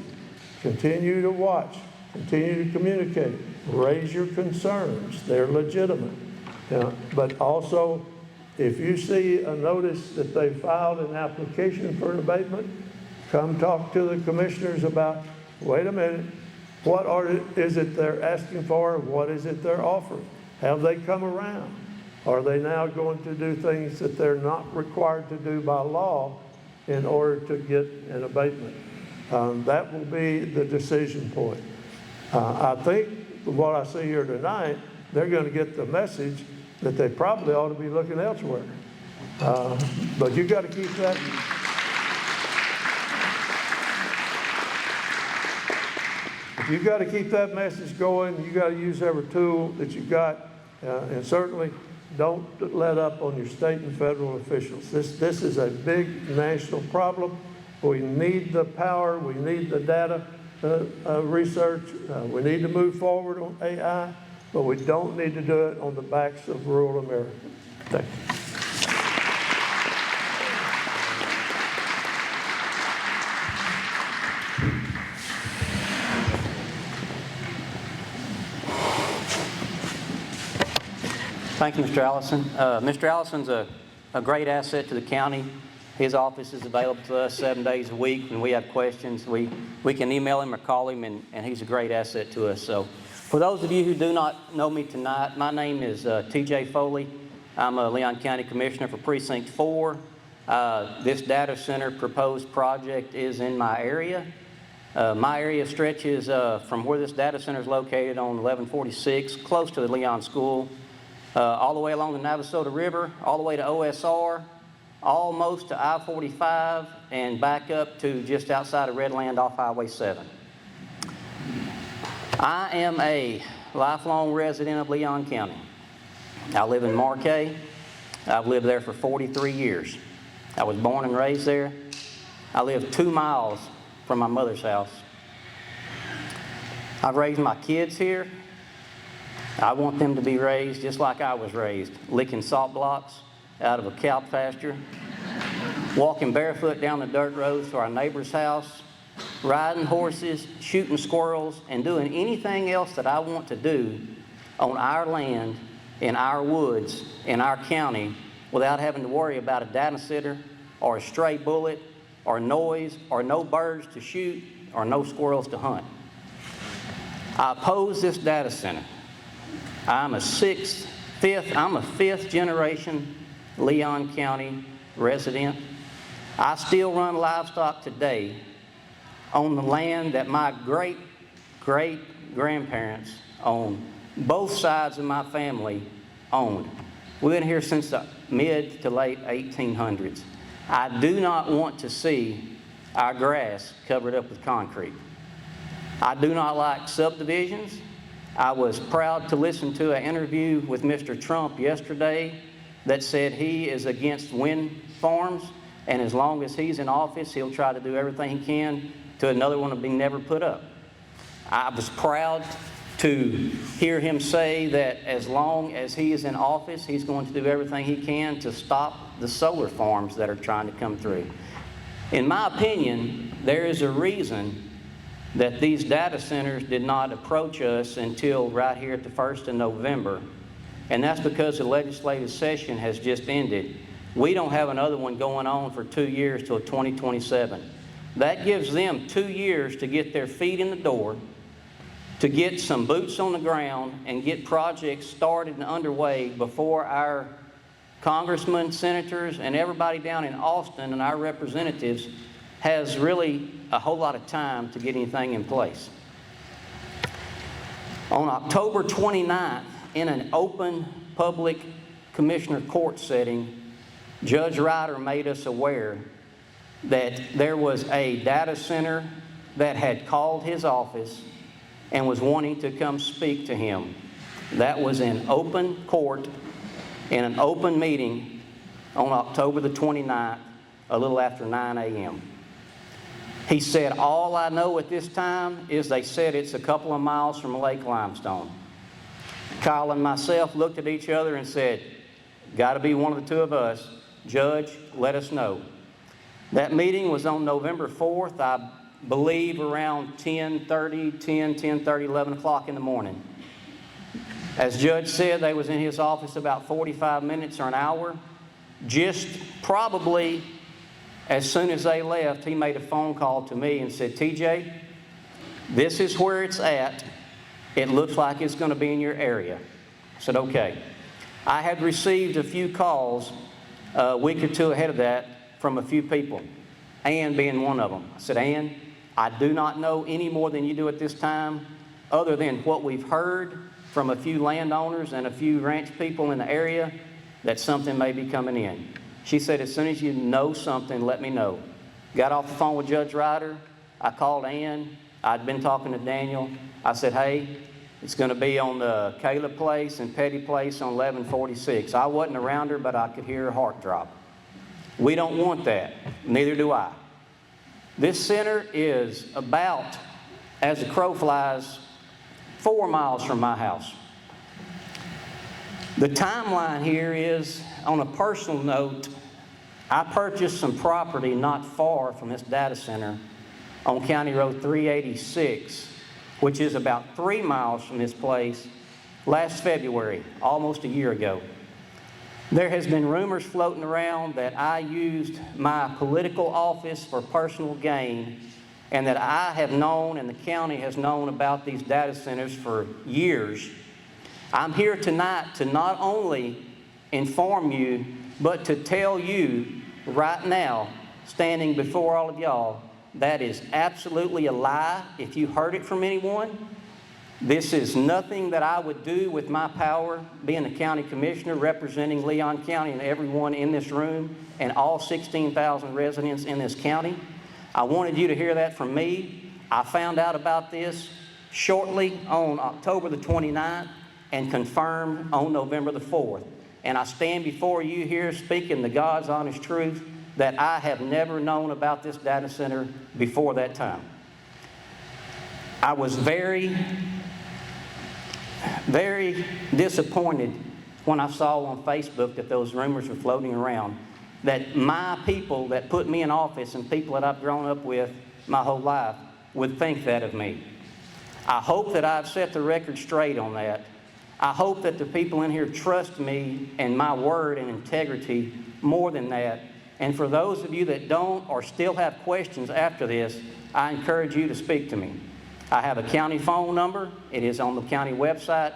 continue to watch, continue to communicate, raise your concerns. They're legitimate. But also, if you see a notice that they filed an application for an abatement, come talk to the commissioners about, wait a minute, what is it they're asking for? What is it they're offering? Have they come around? Are they now going to do things that they're not required to do by law in order to get an abatement? That will be the decision point. I think from what I see here tonight, they're going to get the message that they probably ought to be looking elsewhere. But you got to keep that. You got to keep that message going. You got to use every tool that you got, and certainly don't let up on your state and federal officials. This is a big national problem. We need the power. We need the data research. We need to move forward on AI, but we don't need to do it on the backs of rural America. Thank you. Thank you, Mr. Allison. Mr. Allison's a great asset to the county. His office is available to us 7 days a week. When we have questions, we can email him or call him, and he's a great asset to us. So for those of you who do not know me tonight, my name is TJ Foley. I'm a Leon County Commissioner for Precinct 4. This data center proposed project is in my area. My area stretches from where this data center is located on 1146, close to the Leon School, all the way along the Navasota River, all the way to OSR, almost to I-45, and back up to just outside of Redland off Highway 7. I am a lifelong resident of Leon County. I live in Marquez. I've lived there for 43 years. I was born and raised there. I live 2 miles from my mother's house. I've raised my kids here. I want them to be raised just like I was raised, licking salt blocks out of a cow pasture, walking barefoot down the dirt roads to our neighbor's house, riding horses, shooting squirrels, and doing anything else that I want to do on our land, in our woods, in our county, without having to worry about a data center or a stray bullet or noise or no birds to shoot or no squirrels to hunt. I oppose this data center. I'm a fifth generation Leon County resident. I still run livestock today on the land that my great-great-grandparents on both sides of my family owned. We've been here since the mid to late 1800s. I do not want to see our grass covered up with concrete. I do not like subdivisions. I was proud to listen to an interview with Mr. Trump yesterday that said he is against wind farms, and as long as he's in office, he'll try to do everything he can to another one to be never put up. I was proud to hear him say that as long as he is in office, he's going to do everything he can to stop the solar farms that are trying to come through. In my opinion, there is a reason that these data centers did not approach us until right here at the 1st of November, and that's because the legislative session has just ended. We don't have another one going on for 2 years till 2027. That gives them 2 years to get their feet in the door, to get some boots on the ground and get projects started and underway before our congressmen, senators, and everybody down in Austin and our representatives has really a whole lot of time to get anything in place. On October 29th, in an open public commissioner court setting, Judge Ryder made us aware that there was a data center that had called his office and was wanting to come speak to him. That was in open court, in an open meeting on October the 29th, a little after 9 a.m. He said, all I know at this time is they said it's a couple of miles from Lake Limestone. Kyle and myself looked at each other and said, got to be one of the two of us. Judge, let us know. That meeting was on November 4th, I believe around 10:30, 11 o'clock in the morning. As Judge said, they was in his office about 45 minutes or an hour. Just probably as soon as they left, he made a phone call to me and said, TJ, this is where it's at. It looks like it's going to be in your area. I said, okay. I had received a few calls a week or two ahead of that from a few people, Ann being one of them. I said, Ann, I do not know any more than you do at this time, other than what we've heard from a few landowners and a few ranch people in the area that something may be coming in. She said, as soon as you know something, let me know. Got off the phone with Judge Ryder. I called Ann. I'd been talking to Daniel. I said, hey, it's going to be on the Caleb Place and Petty Place on 1146. I wasn't around her, but I could hear her heart drop. We don't want that. Neither do I. This center is about, as the crow flies, 4 miles from my house. The timeline here is, on a personal note, I purchased some property not far from this data center on County Road 386, which is about 3 miles from this place, last February, almost a year ago. There has been rumors floating around that I used my political office for personal gain, and that I have known and the county has known about these data centers for years. I'm here tonight to not only inform you, but to tell you right now, standing before all of y'all, that is absolutely a lie. If you heard it from anyone, this is nothing that I would do with my power, being a county commissioner, representing Leon County and everyone in this room and all 16,000 residents in this county. I wanted you to hear that from me. I found out about this shortly on October the 29th and confirmed on November the 4th. And I stand before you here speaking the God's honest truth that I have never known about this data center before that time. I was very disappointed when I saw on Facebook that those rumors were floating around, that my people that put me in office and people that I've grown up with my whole life would think that of me. I hope that I've set the record straight on that. I hope that the people in here trust me and my word and integrity more than that. And for those of you that don't or still have questions after this, I encourage you to speak to me. I have a county phone number. It is on the county website.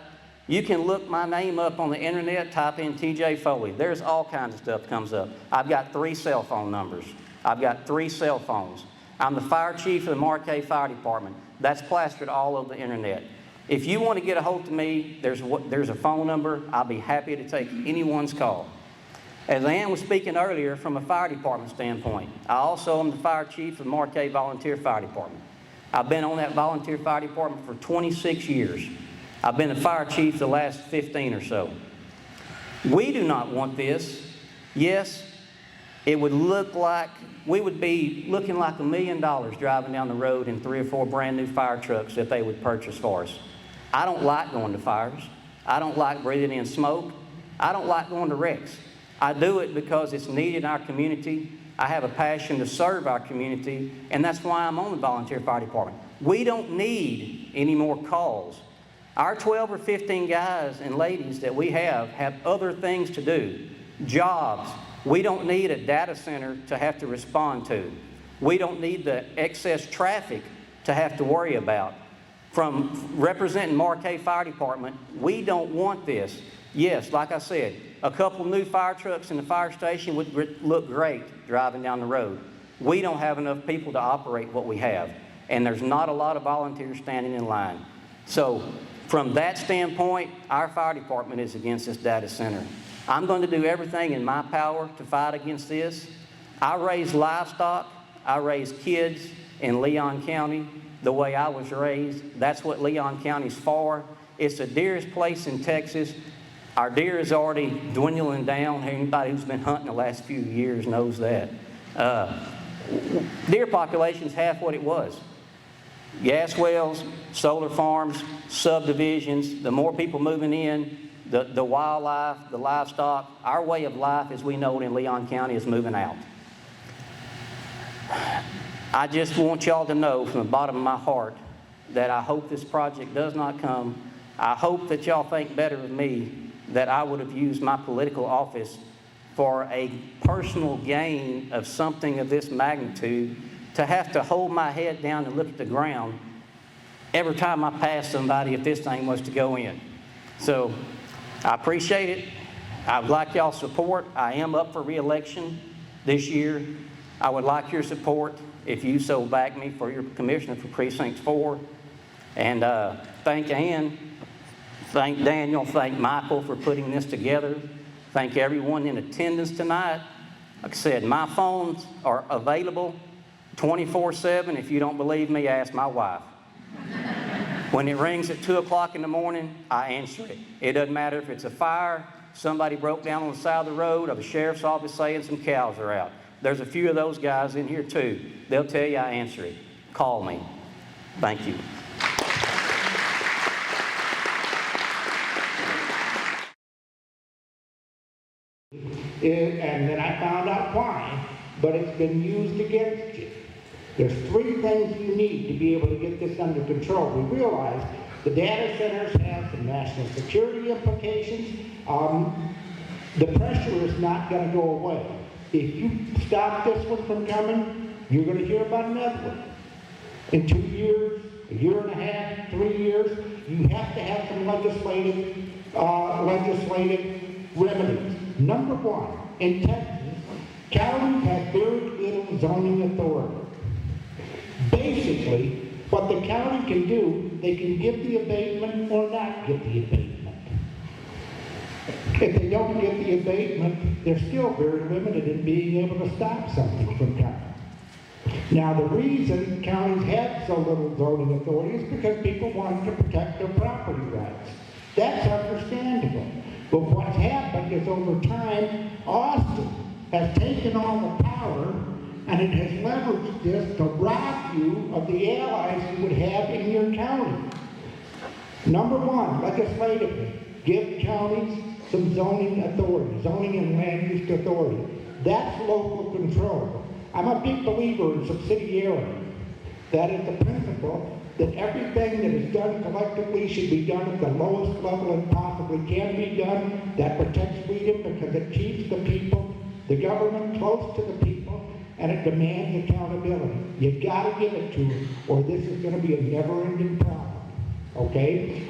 You can look my name up on the internet, type in TJ Foley. There's all kinds of stuff comes up. I've got 3 cell phone numbers. I've got 3 cell phones. I'm the fire chief of the Marquez Fire Department. That's plastered all over the internet. If you want to get a hold of me, there's a phone number. I'll be happy to take anyone's call. As Ann was speaking earlier from a fire department standpoint, I also am the fire chief of the Marquez Volunteer Fire Department. I've been on that volunteer fire department for 26 years. I've been the fire chief the last 15 or so. We do not want this. Yes, it would look like, we would be looking like $1 million driving down the road in 3 or 4 brand new fire trucks that they would purchase for us. I don't like going to fires. I don't like breathing in smoke. I don't like going to wrecks. I do it because it's needed in our community. I have a passion to serve our community, and that's why I'm on the volunteer fire department. We don't need any more calls. Our 12 or 15 guys and ladies that we have other things to do, jobs. We don't need a data center to have to respond to. We don't need the excess traffic to have to worry about. From representing Marquez Fire Department, we don't want this. Yes, like I said, a couple new fire trucks in the fire station would look great driving down the road. We don't have enough people to operate what we have, and there's not a lot of volunteers standing in line. So from that standpoint, our fire department is against this data center. I'm going to do everything in my power to fight against this. I raise livestock. I raise kids in Leon County the way I was raised. That's what Leon County's for. It's the dearest place in Texas. Our deer is already dwindling down. Anybody who's been hunting the last few years knows that. Deer population's half what it was. Gas wells, solar farms, subdivisions, the more people moving in, the wildlife, the livestock, our way of life as we know it in Leon County is moving out. I just want y'all to know from the bottom of my heart that I hope this project does not come. I hope that y'all think better of me, that I would have used my political office for a personal gain of something of this magnitude, to have to hold my head down and look at the ground every time I pass somebody if this thing was to go in. So I appreciate it. I'd like y'all's support. I am up for re-election this year. I would like your support if you so back me for your commissioner for Precinct 4. And thank Ann, thank Daniel, thank Michael for putting this together. Thank everyone in attendance tonight. Like I said, my phones are available 24/7. If you don't believe me, ask my wife. When it rings at 2 o'clock in the morning, I answer it. It doesn't matter if it's a fire, somebody broke down on the side of the road, or the sheriff's office saying some cows are out. There's a few of those guys in here too. They'll tell you I answer it. Call me. Thank you. And then I found out why, but it's been used against you. There's 3 things you need to be able to get this under control. We realize the data centers have some national security implications. The pressure is not going to go away. If you stop this one from coming, you're going to hear about another one. In 2 years, a year and a half, 3 years, you have to have some legislative remedies. number one, in Texas, counties have very little zoning authority. Basically, what the county can do, they can give the abatement or not give the abatement. If they don't give the abatement, they're still very limited in being able to stop something from coming. Now, the reason counties have so little zoning authority is because people want to protect their property rights. That's understandable. But what's happened is over time, Austin has taken all the power and it has leveraged this to rob you of the allies you would have in your county. Number one, legislatively, give counties some zoning authority, zoning and land use authority. That's local control. I'm a big believer in subsidiarity. That is the principle that everything that is done collectively should be done at the lowest level it possibly can be done. That protects freedom because it keeps the people, the government close to the people, and it demands accountability. You've got to give it to them, or this is going to be a never-ending problem. Okay?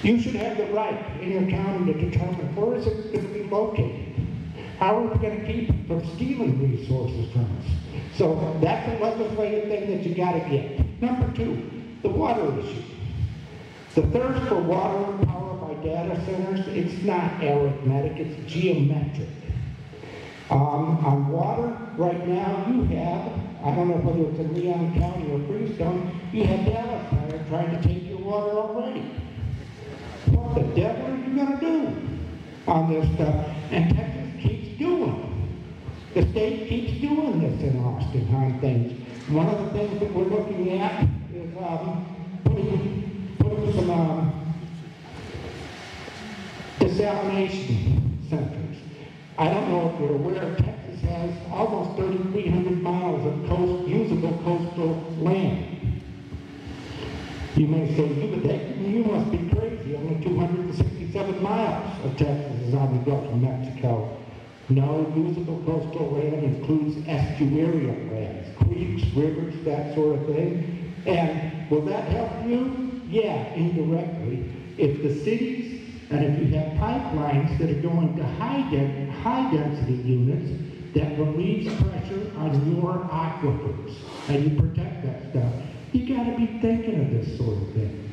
You should have the right in your county to determine where is it going to be located. How are we going to keep it from stealing resources from us? So that's a legislative thing that you got to get. Number two, the water issue. The thirst for water and power by data centers, it's not arithmetic, it's geometric. On water, right now you have, I don't know whether it's in Leon County or Freestone, you have Dallas Fire trying to take your water already. What the devil are you going to do on this stuff? And Texas keeps doing it. The state keeps doing this in Austin on things. One of the things that we're looking at is putting some desalination centers. I don't know if you're aware, Texas has almost 3,300 miles of usable coastal land. You may say, you must be crazy. Only 267 miles of Texas is on the Gulf of Mexico. No, usable coastal land includes estuarial lands, creeks, rivers, that sort of thing. And will that help you? Yeah, indirectly. If the cities, and if you have pipelines that are going to high density units that relieves pressure on your aquifers, and you protect that stuff, you got to be thinking of this sort of thing.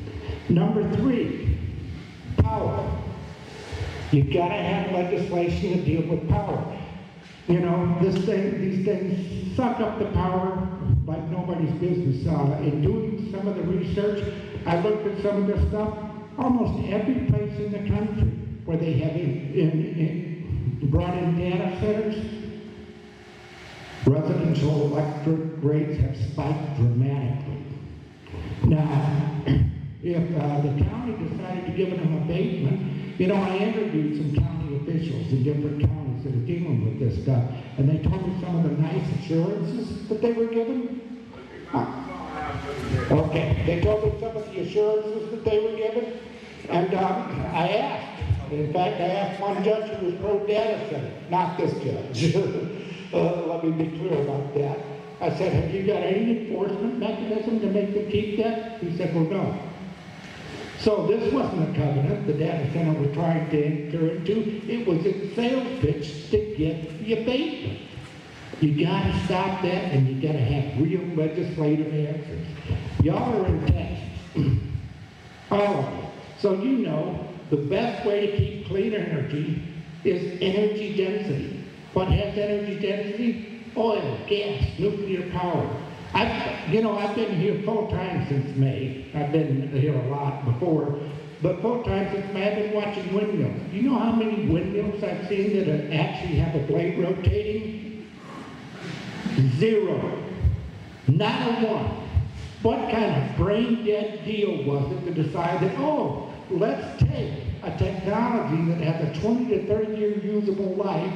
Number three, power. You've got to have legislation to deal with power. You know, these things suck up the power like nobody's business. In doing some of the research, I looked at some of this stuff. Almost every place in the country where they have brought in data centers, residential electric rates have spiked dramatically. Now, if the county decided to give it an abatement, you know, I interviewed some county officials in different counties that are dealing with this stuff, and they told me some of the nice assurances that they were given. Okay, they told me some of the assurances that they were given, and I asked. In fact, I asked one judge who was pro-data center, not this judge. Let me be clear about that. I said, have you got any enforcement mechanism to make them keep that? He said, well, no. So this wasn't a covenant the data center was trying to enter into. It was a sales pitch to get the abatement. You got to stop that, and you got to have real legislative answers. Y'all are in Texas, all of you. So you know the best way to keep clean energy is energy density. What has energy density? Oil, gas, nuclear power. I've been here full time since May. I've been here a lot before, but full time since May I've been watching windmills. You know how many windmills I've seen that actually have a blade rotating? Zero. Not a one. What kind of brain-dead deal was it to decide that, oh, let's take a technology that has a 20 to 30 year usable life,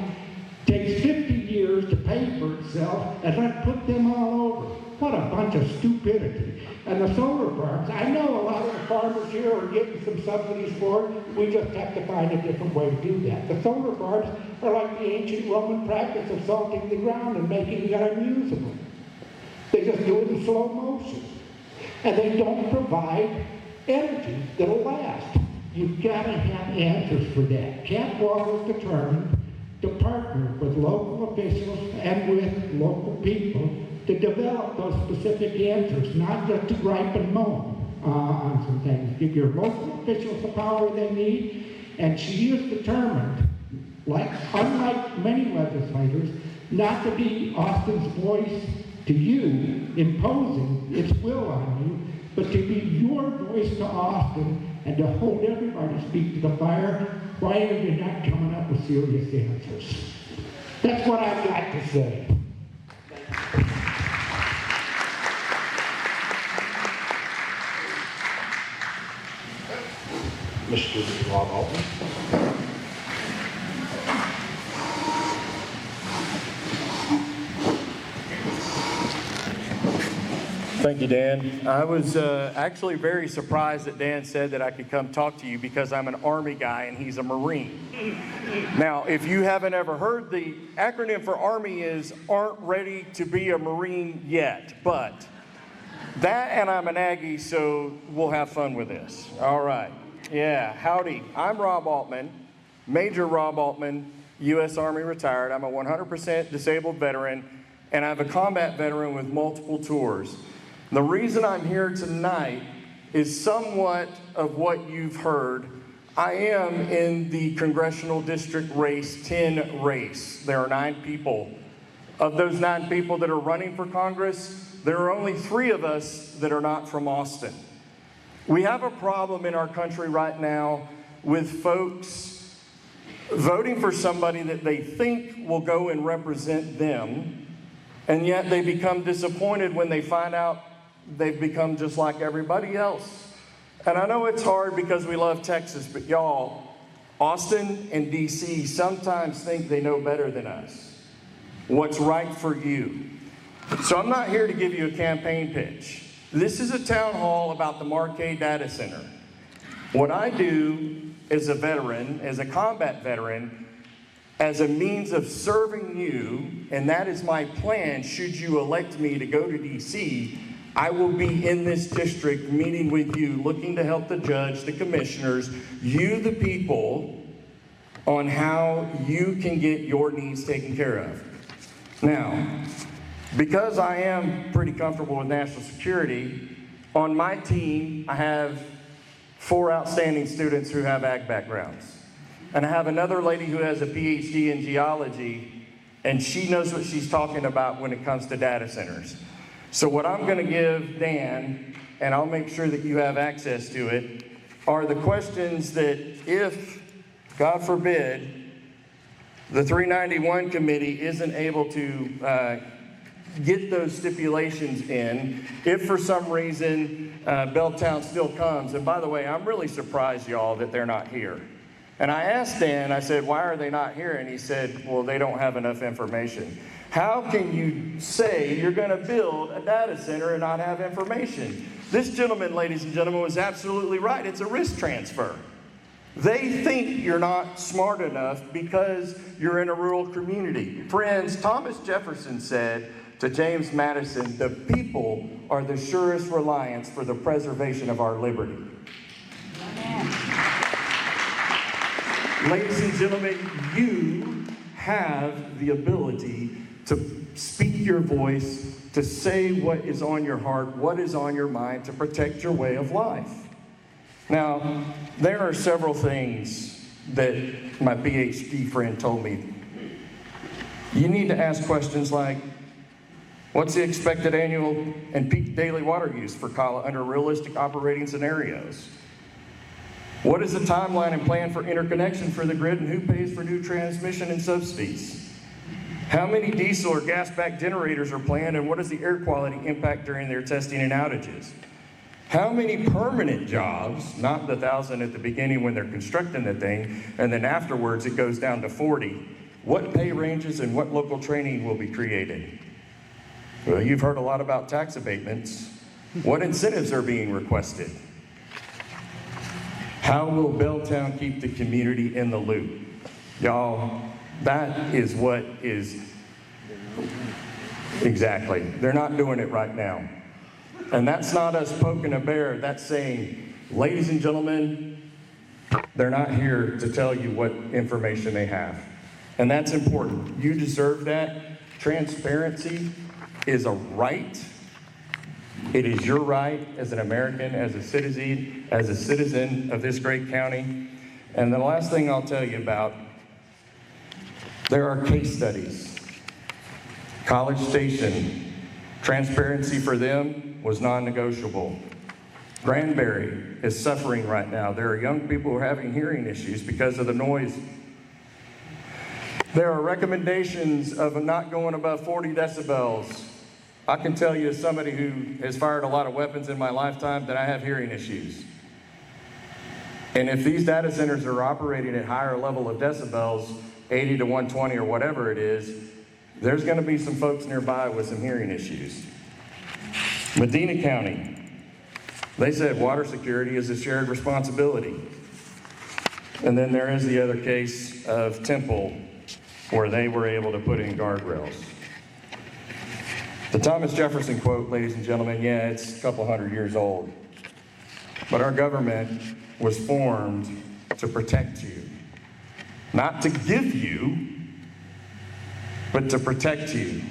takes 50 years to pay for itself, and let's put them all over. What a bunch of stupidity. And the solar farms, I know a lot of the farmers here are getting some subsidies for it. We just have to find a different way to do that. The solar farms are like the ancient Roman practice of salting the ground and making it unusable. They just do it in slow motion. And they don't provide energy that'll last. You've got to have answers for that. Catwalk was determined to partner with local officials and with local people to develop those specific answers, not just to gripe and moan on some things. Give your local officials the power they need, and she is determined, unlike many legislators, not to be Austin's voice to you, imposing its will on you, but to be your voice to Austin and to hold everybody's feet to the fire. Why are you not coming up with serious answers? That's what I've got to say. Mr. Rob Altman. Thank you, Dan. I was actually very surprised that Dan said that I could come talk to you because I'm an Army guy and he's a Marine. Now, if you haven't ever heard, the acronym for Army is aren't ready to be a Marine yet, but that and I'm an Aggie, so we'll have fun with this. All right. Yeah, howdy. I'm Rob Altman, Major Rob Altman, U.S. Army retired. I'm a 100% disabled veteran, and I'm a combat veteran with multiple tours. The reason I'm here tonight is somewhat of what you've heard. I am in the Congressional District Race 10 race. There are 9 people. Of those 9 people that are running for Congress, there are only 3 of us that are not from Austin. We have a problem in our country right now with folks voting for somebody that they think will go and represent them, and yet they become disappointed when they find out they've become just like everybody else. And I know it's hard because we love Texas, but y'all, Austin and DC sometimes think they know better than us. What's right for you. So I'm not here to give you a campaign pitch. This is a town hall about the Marquez data center. What I do as a veteran, as a combat veteran, as a means of serving you, and that is my plan should you elect me to go to DC, I will be in this district meeting with you, looking to help the judge, the commissioners, you the people, on how you can get your needs taken care of. Now, because I am pretty comfortable with national security, on my team I have 4 outstanding students who have ag backgrounds. And I have another lady who has a PhD in geology, and she knows what she's talking about when it comes to data centers. So what I'm going to give Dan, and I'll make sure that you have access to it, are the questions that if, God forbid, the 391 committee isn't able to get those stipulations in, if for some reason Belltown still comes. And by the way, I'm really surprised, y'all, that they're not here. And I asked Dan, I said, why are they not here? And he said, well, they don't have enough information. How can you say you're going to build a data center and not have information? This gentleman, ladies and gentlemen, was absolutely right. It's a risk transfer. They think you're not smart enough because you're in a rural community. Friends, Thomas Jefferson said to James Madison, the people are the surest reliance for the preservation of our liberty. Ladies and gentlemen, you have the ability to speak your voice, to say what is on your heart, what is on your mind, to protect your way of life. Now, there are several things that my PhD friend told me. You need to ask questions like, what's the expected annual and peak daily water use for Kala under realistic operating scenarios? What is the timeline and plan for interconnection for the grid, and who pays for new transmission and subsidies? How many diesel or gas-backed generators are planned, and what is the air quality impact during their testing and outages? How many permanent jobs, not the 1,000 at the beginning when they're constructing the thing, and then afterwards it goes down to 40. What pay ranges and what local training will be created? Well, you've heard a lot about tax abatements. What incentives are being requested? How will Belltown keep the community in the loop? Y'all, that is what is exactly. They're not doing it right now. And that's not us poking a bear. That's saying, ladies and gentlemen, They're not here to tell you what information they have. And that's important. You deserve that. Transparency is a right. It is your right as an American, as a citizen of this great county. And the last thing I'll tell you about, there are case studies. College Station, transparency for them was non-negotiable. Granbury is suffering right now. There are young people who are having hearing issues because of the noise. There are recommendations of not going above 40 decibels. I can tell you, as somebody who has fired a lot of weapons in my lifetime, that I have hearing issues. And if these data centers are operating at higher level of decibels, 80 to 120 or whatever it is, there's going to be some folks nearby with some hearing issues. Medina County, they said water security is a shared responsibility. And then there is the other case of Temple, where they were able to put in guardrails. The Thomas Jefferson quote, ladies and gentlemen, yeah, it's a couple hundred years old. But our government was formed to protect you. Not to give you, but to protect you.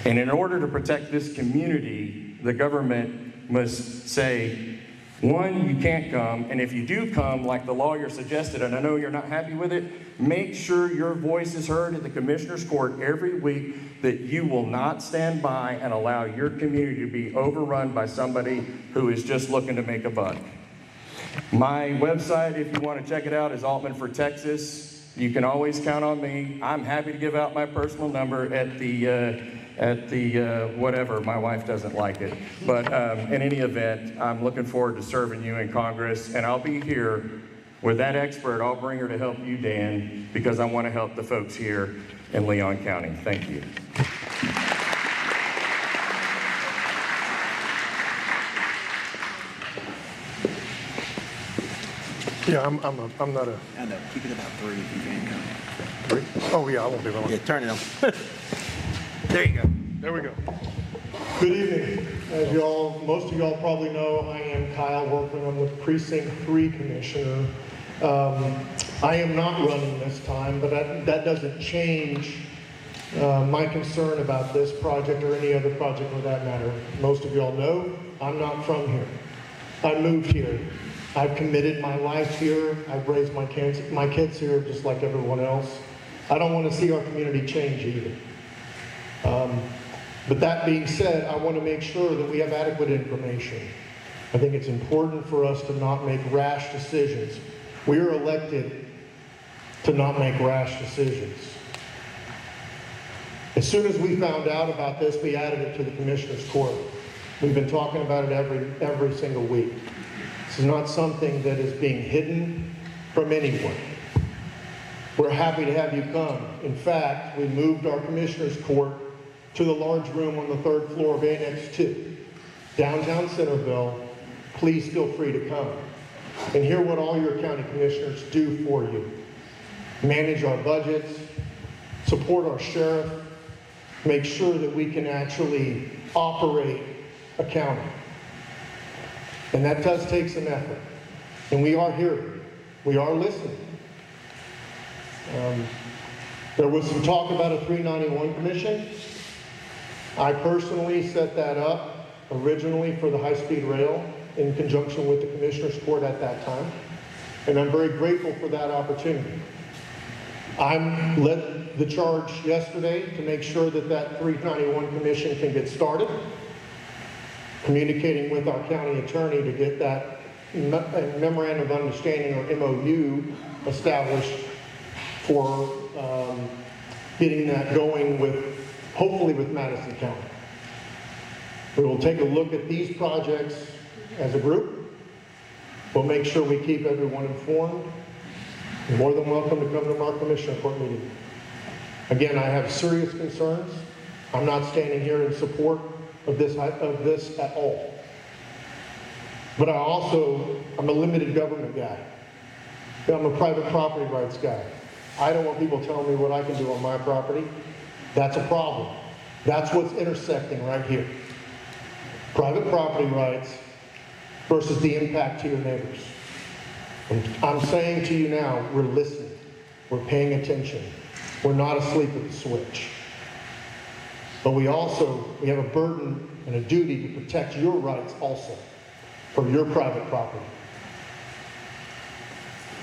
And in order to protect this community, the government must say, one, you can't come, and if you do come, like the lawyer suggested, and I know you're not happy with it, make sure your voice is heard in the Commissioner's Court every week, that you will not stand by and allow your community to be overrun by somebody who is just looking to make a buck. My website, if you want to check it out, is Altman for Texas. You can always count on me. I'm happy to give out my personal number at the whatever. My wife doesn't like it. But in any event, I'm looking forward to serving you in Congress, and I'll be here with that expert. I'll bring her to help you, Dan, because I want to help the folks here in Leon County. Thank you. Yeah, I'm not a... I know. Keep it about 3 if you can come. 3? Oh, yeah, I won't be long. Yeah, turn it on. There you go. There we go. Good evening. As most of y'all probably know, I am Kyle Workman. I'm the Precinct 3 Commissioner. I am not running this time, but that doesn't change my concern about this project or any other project for that matter. Most of y'all know I'm not from here. I moved here. I've committed my life here. I've raised my kids here just like everyone else. I don't want to see our community change either. But that being said, I want to make sure that we have adequate information. I think it's important for us to not make rash decisions. We are elected to not make rash decisions. As soon as we found out about this, we added it to the Commissioner's Court. We've been talking about it every single week. This is not something that is being hidden from anyone. We're happy to have you come. In fact, we moved our Commissioner's Court to the large room on the 3rd floor of Annex 2, downtown Centerville. Please feel free to come and hear what all your county commissioners do for you. Manage our budgets, support our sheriff, make sure that we can actually operate a county. And that does take some effort. And we are here. We are listening. There was some talk about a 391 commission. I personally set that up originally for the high-speed rail in conjunction with the Commissioner's Court at that time. And I'm very grateful for that opportunity. I led the charge yesterday to make sure that that 391 commission can get started, communicating with our county attorney to get that memorandum of understanding or MOU established for getting that going with, hopefully with Madison County. We will take a look at these projects as a group. We'll make sure we keep everyone informed. You're more than welcome to come to our Commissioner Court meeting. Again, I have serious concerns. I'm not standing here in support of this at all. But I'm a limited government guy. I'm a private property rights guy. I don't want people telling me what I can do on my property. That's a problem. That's what's intersecting right here. Private property rights versus the impact to your neighbors. I'm saying to you now, we're listening. We're paying attention. We're not asleep at the switch. But we have a burden and a duty to protect your rights also from your private property.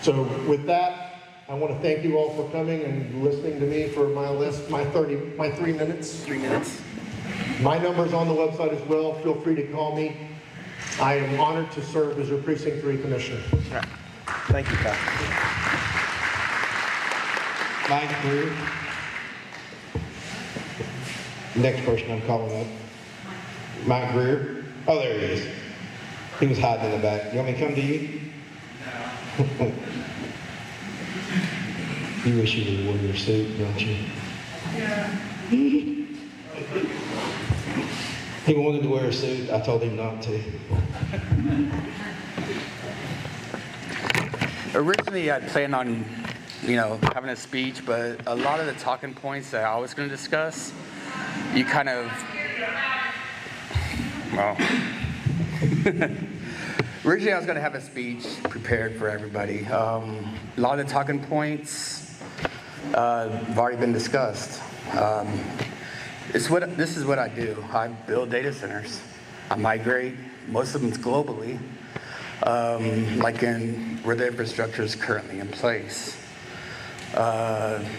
So with that, I want to thank you all for coming and listening to me for my 3 minutes. 3 minutes. My number's on the website as well. Feel free to call me. I am honored to serve as your Precinct 3 Commissioner. Thank you, Kyle. Mike Greer. Next person I'm calling up. Mike Greer. Oh, there he is. He was hiding in the back. You want me to come to you? No. You wish you would wear your suit, don't you? Yeah. He wanted to wear a suit. I told him not to. Originally, I'd planned on, having a speech, but a lot of the talking points that I was going to discuss, you kind of, originally I was going to have a speech prepared for everybody. A lot of the talking points have already been discussed. This is what I do. I build data centers. I migrate, most of them globally, like where the infrastructure is currently in place.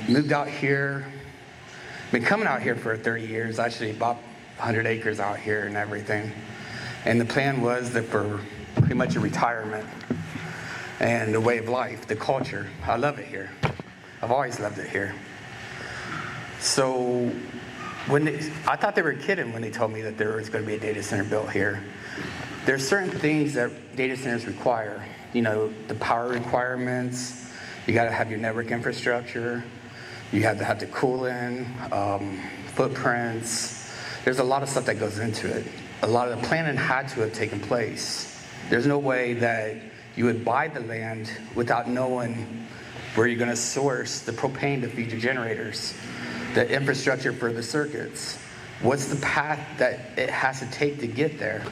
Moved out here, been coming out here for 30 years, actually bought 100 acres out here and everything. And the plan was that for pretty much a retirement and a way of life, the culture. I love it here. I've always loved it here. So I thought they were kidding when they told me that there was going to be a data center built here. There's certain things that data centers require. The power requirements, you got to have your network infrastructure, you have to have the cooling, footprints. There's a lot of stuff that goes into it. A lot of the planning had to have taken place. There's no way that you would buy the land without knowing where you're going to source the propane to feed your generators, the infrastructure for the circuits. What's the path that it has to take to get there?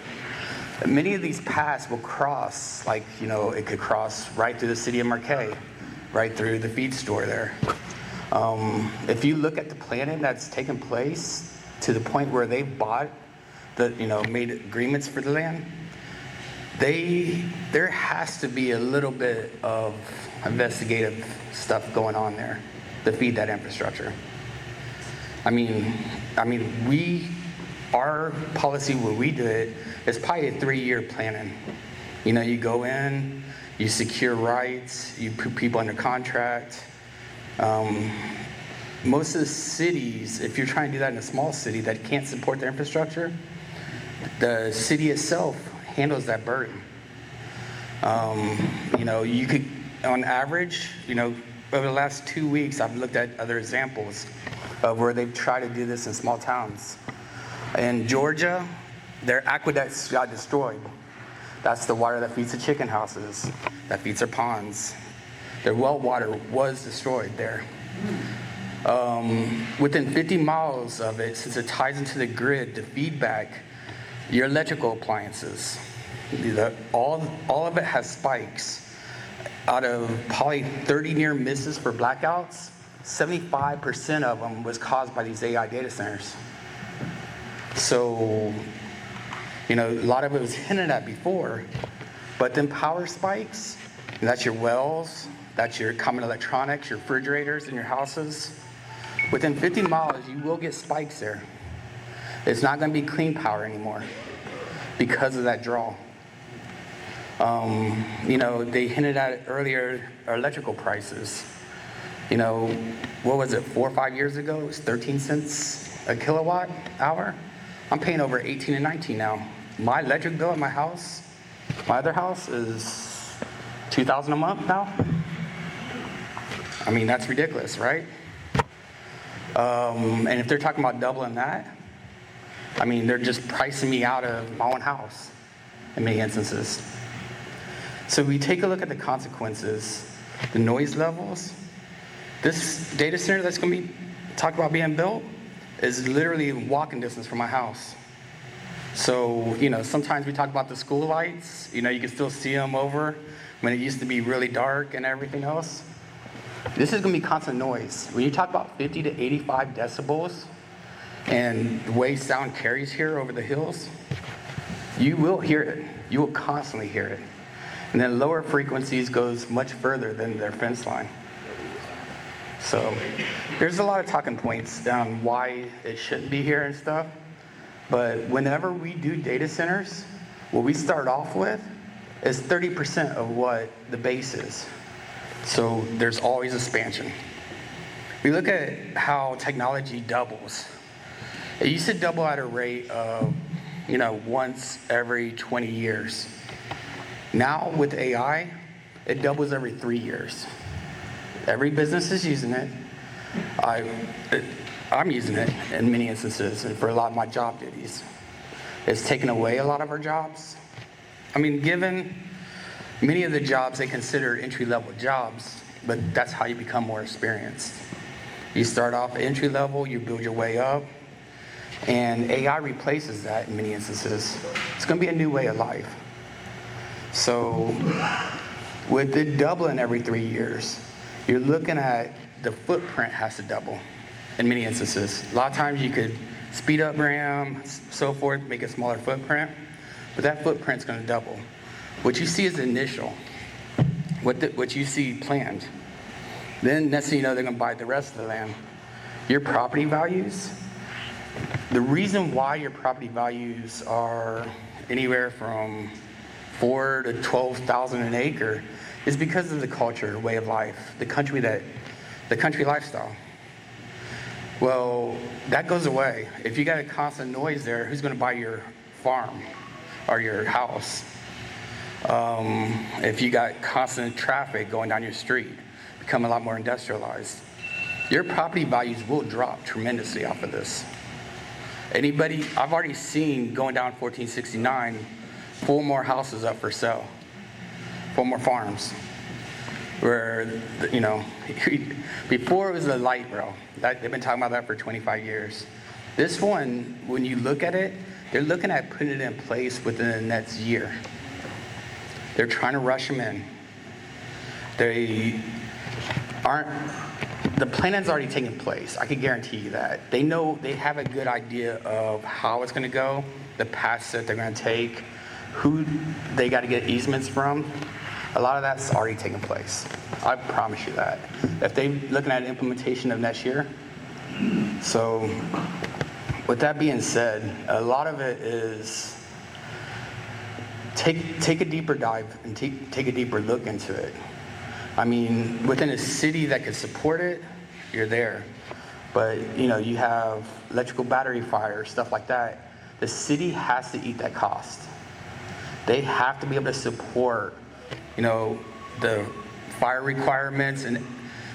Many of these paths will cross, it could cross right through the city of Marquez, right through the feed store there. If you look at the planning that's taken place to the point where they've bought made agreements for the land, there has to be a little bit of investigative stuff going on there to feed that infrastructure. Our policy when we do it is probably a 3-year planning. You go in, you secure rights, you put people under contract. Most of the cities, if you're trying to do that in a small city that can't support their infrastructure, the city itself handles that burden. You could, on average, over the last 2 weeks, I've looked at other examples of where they've tried to do this in small towns. In Georgia, their aqueducts got destroyed. That's the water that feeds the chicken houses, that feeds their ponds. Their well water was destroyed there. Within 50 miles of it, since it ties into the grid to feed back your electrical appliances, all of it has spikes. Out of probably 30 near misses for blackouts, 75% of them was caused by these AI data centers. So, a lot of it was hinted at before, but then power spikes, and that's your wells, that's your common electronics, your refrigerators in your houses. Within 50 miles, you will get spikes there. It's not going to be clean power anymore because of that draw. They hinted at it earlier, our electrical prices. What was it, 4 or 5 years ago? It was 13 cents a kilowatt hour. I'm paying over 18 and 19 now. My electric bill at my house, my other house, is $2,000 a month now. That's ridiculous, right? And if they're talking about doubling that, they're just pricing me out of my own house in many instances. So we take a look at the consequences, the noise levels. This data center that's going to be talked about being built is literally walking distance from my house. So, sometimes we talk about the school lights, you can still see them over when it used to be really dark and everything else. This is going to be constant noise. When you talk about 50 to 85 decibels and the way sound carries here over the hills, you will hear it. You will constantly hear it. And then lower frequencies goes much further than their fence line. So there's a lot of talking points on why it shouldn't be here and stuff. But whenever we do data centers, what we start off with is 30% of what the base is. So there's always expansion. We look at how technology doubles. It used to double at a rate of, once every 20 years. Now with AI, it doubles every 3 years. Every business is using it. I'm using it in many instances and for a lot of my job duties. It's taken away a lot of our jobs. I mean, given many of the jobs they consider entry-level jobs, but that's how you become more experienced. You start off entry level, you build your way up, and AI replaces that in many instances. It's going to be a new way of life. So with it doubling every 3 years, you're looking at the footprint has to double in many instances. A lot of times you could speed up RAM, so forth, make a smaller footprint, but that footprint's going to double. What you see is initial, what you see planned. Then next thing you know, they're going to buy the rest of the land. Your property values, the reason why your property values are anywhere from 4,000 to 12,000 an acre is because of the culture, way of life, the country lifestyle. Well, that goes away. If you got a constant noise there, who's going to buy your farm or your house? If you got constant traffic going down your street, become a lot more industrialized, your property values will drop tremendously off of this. I've already seen going down 1469, 4 more houses up for sale, 4 more farms. Where, before it was a light rail. They've been talking about that for 25 years. This one, when you look at it, they're looking at putting it in place within the next year. They're trying to rush them in. The planning's already taken place. I can guarantee you that. They know, they have a good idea of how it's gonna go, the paths that they're gonna take, who they gotta get easements from. A lot of that's already taken place. I promise you that. If they're looking at implementation of next year. So with that being said, a lot of it is take a deeper dive and take a deeper look into it. I mean, within a city that could support it, you're there. But you have electrical battery fire, stuff like that. The city has to eat that cost. They have to be able to support the fire requirements and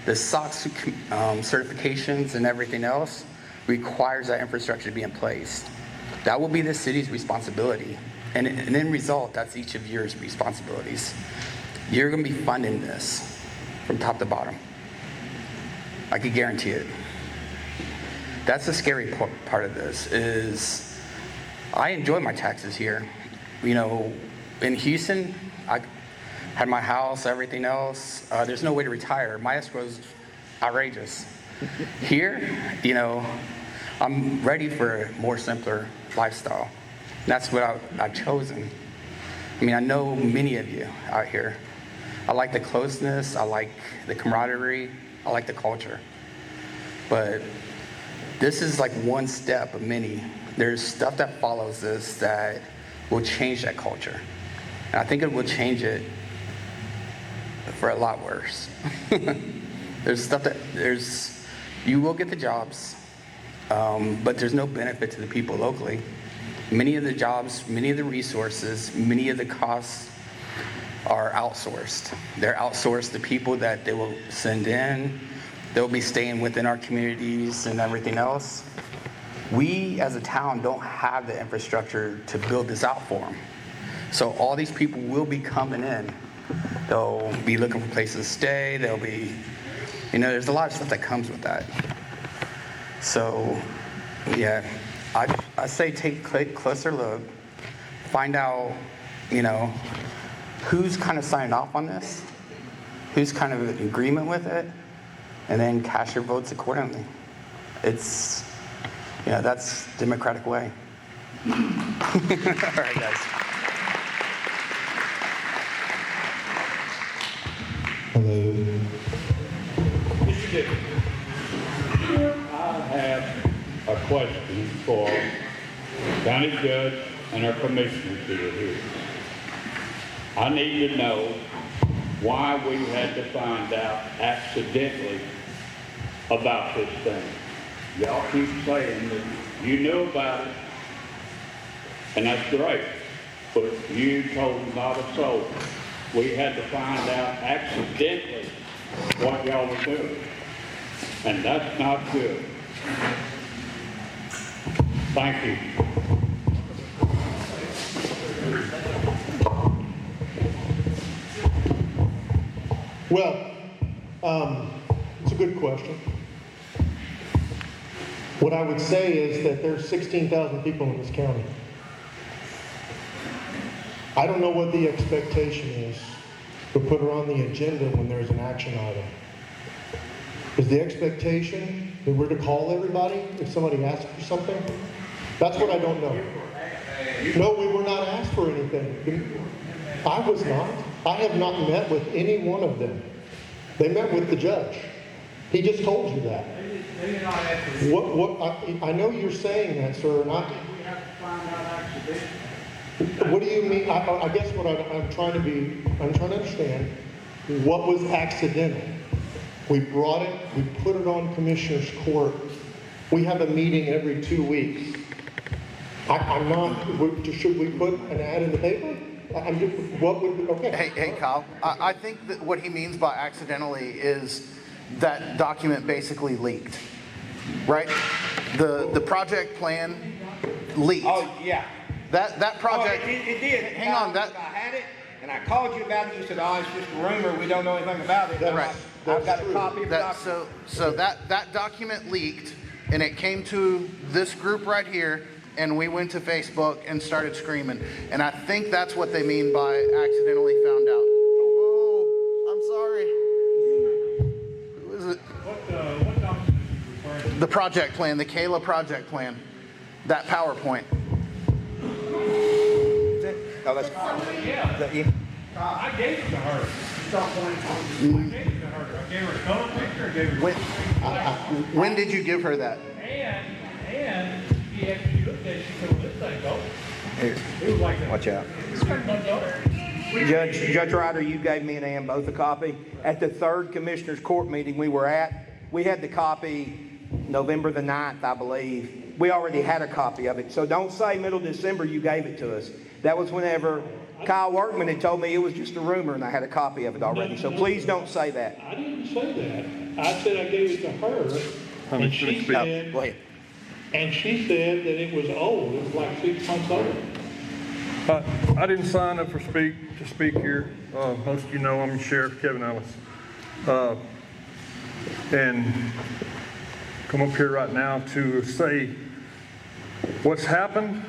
the SOX certifications and everything else requires that infrastructure to be in place. That will be the city's responsibility. And in result, that's each of your responsibilities. You're going to be funding this from top to bottom. I can guarantee it. That's the scary part of this is I enjoy my taxes here. In Houston, I had my house, everything else. There's no way to retire. My escrow is outrageous. Here, I'm ready for a more simpler lifestyle. And that's what I've chosen. I mean, I know many of you out here. I like the closeness. I like the camaraderie. I like the culture. But this is like one step of many. There's stuff that follows this that will change that culture. And I think it will change it for a lot worse. You will get the jobs, but there's no benefit to the people locally. Many of the jobs, many of the resources, many of the costs are outsourced. They're outsourced to people that they will send in. They'll be staying within our communities and everything else. We as a town don't have the infrastructure to build this out for them. So all these people will be coming in. They'll be looking for places to stay. They'll be, there's a lot of stuff that comes with that. So, yeah, I say take a closer look, find out, who's kind of signing off on this, who's kind of in agreement with it, and then cast your votes accordingly. It's, that's the democratic way. All right, guys. Hello. Mr. Dixon, I have a question for county judge and our commissioners that are here. I need to know why we had to find out accidentally about this thing. Y'all keep saying that you knew about it, and that's great, but you told not a soul. We had to find out accidentally what y'all were doing, and that's not good. Thank you. Well, it's a good question. What I would say is that there's 16,000 people in this county. I don't know what the expectation is to put her on the agenda when there's an action item. Is the expectation that we're to call everybody if somebody asks for something? That's what I don't know. No, we were not asked for anything. I was not. I have not met with any one of them. They met with the judge. He just told you that. I know you're saying that, sir, and what do you mean? I guess what I'm trying to understand, what was accidental? We brought it, we put it on Commissioner's Court. We have a meeting every 2 weeks. Should we put an ad in the paper? Okay. Hey, Kyle, I think that what he means by accidentally is that document basically leaked, right? The project plan leaked. Oh, yeah. That project. Oh, it did. Hang on. I had it, and I called you about it. You said, "Oh, it's just a rumor. We don't know anything about it." Right. I've got a copy of the document. So that document leaked, and it came to this group right here, and we went to Facebook and started screaming. And I think that's what they mean by accidentally found out. Oh, I'm sorry. Who is it? What document is you referring to? The project plan, the Kayla project plan, that PowerPoint. Oh, that's Yeah. Is that you? I gave it to her. I gave it to her. I gave her a color picture. I gave her When did you give her that? and she actually looked at it. She said, well, this thing goes. Here. It was like that. Watch out. Judge. Judge Ryder, you gave me and Ann both a copy. At the third Commissioners Court meeting we were at, we had the copy November the 9th, I believe. We already had a copy of it. So don't say middle of December you gave it to us. That was whenever Kyle Workman had told me it was just a rumor and I had a copy of it already. So please don't say that. I didn't say that. I said I gave it to her, and she said, Go ahead. and she said that it was old. It was like 6 months old. I didn't sign up to speak here. Most of you know I'm Sheriff Kevin Ellis. And come up here right now to say what's happened.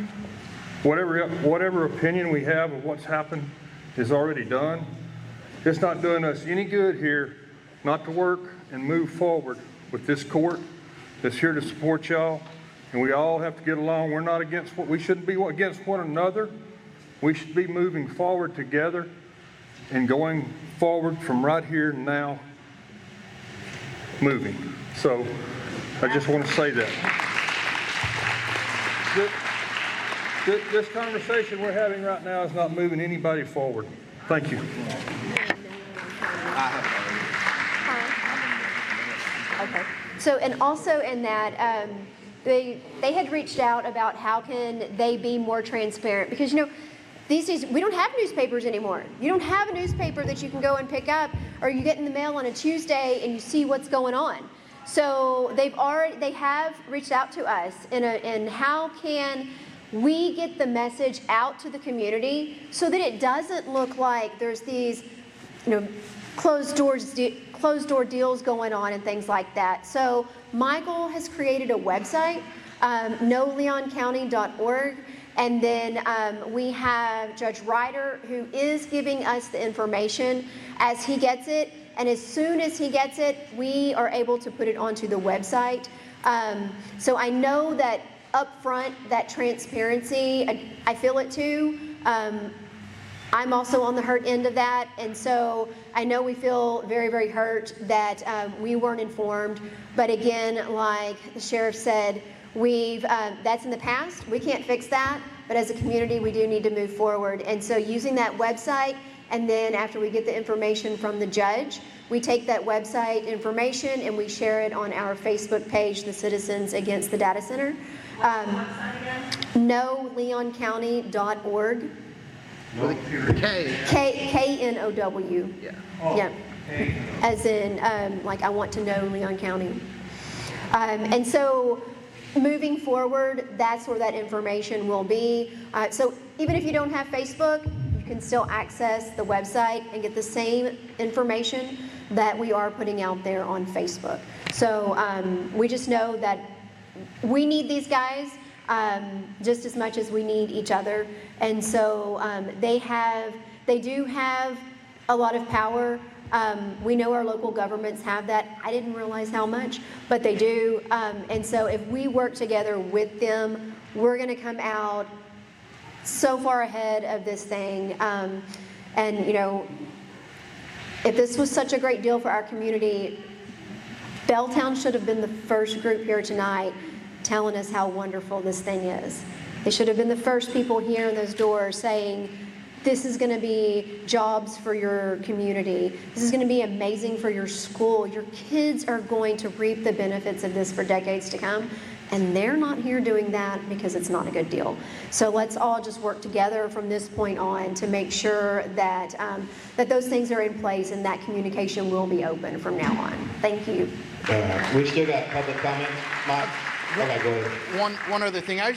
Whatever opinion we have of what's happened is already done. It's not doing us any good here not to work and move forward with this court that's here to support y'all. And we all have to get along. We're not against we shouldn't be against one another. We should be moving forward together and going forward from right here now, moving. So I just want to say that. This conversation we're having right now is not moving anybody forward. Thank you. Okay. So, and also in that, they had reached out about how can they be more transparent, because these days we don't have newspapers anymore. You don't have a newspaper that you can go and pick up, or you get in the mail on a Tuesday and you see what's going on. So they have reached out to us in how can we get the message out to the community so that it doesn't look like there's these, closed door deals going on and things like that. So Michael has created a website, noleoncounty.org, And then we have Judge Ryder, who is giving us the information as he gets it. And as soon as he gets it, we are able to put it onto the website. So I know that up front, that transparency, I feel it too. I'm also on the hurt end of that, and so I know we feel very, very hurt that we weren't informed. But again, like the sheriff said, that's in the past. We can't fix that, but as a community, we do need to move forward. And so using that website, and then after we get the information from the judge, we take that website information and we share it on our Facebook page, the Citizens Against the Data Center. KNOW.org. K-N-O-W. Yeah. As in, like, I want to know Leon County. And so moving forward, that's where that information will be. So even if you don't have Facebook, you can still access the website and get the same information that we are putting out there on Facebook. So we just know that we need these guys just as much as we need each other. And so they do have a lot of power. We know our local governments have that. I didn't realize how much, but they do. And so if we work together with them, we're going to come out so far ahead of this thing. And, you know, if this was such a great deal for our community, Belltown should have been the first group here tonight telling us how wonderful this thing is. They should have been the first people here in those doors saying, this is going to be jobs for your community. This is going to be amazing for your school. Your kids are going to reap the benefits of this for decades to come. And they're not here doing that because it's not a good deal. So let's all just work together from this point on to make sure that, that those things are in place and that communication will be open from now on. Thank you. We still got public comments, Mike? Okay, go ahead. One other thing, I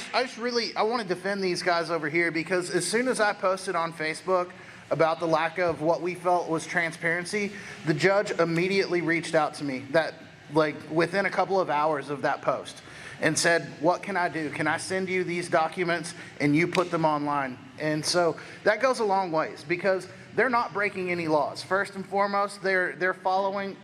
want to defend these guys over here, because as soon as I posted on Facebook about the lack of what we felt was transparency, the judge immediately reached out to me, that like within a couple of hours of that post, and said, what can I do? Can I send you these documents and you put them online? And so that goes a long ways, because they're not breaking any laws. First and foremost, they're following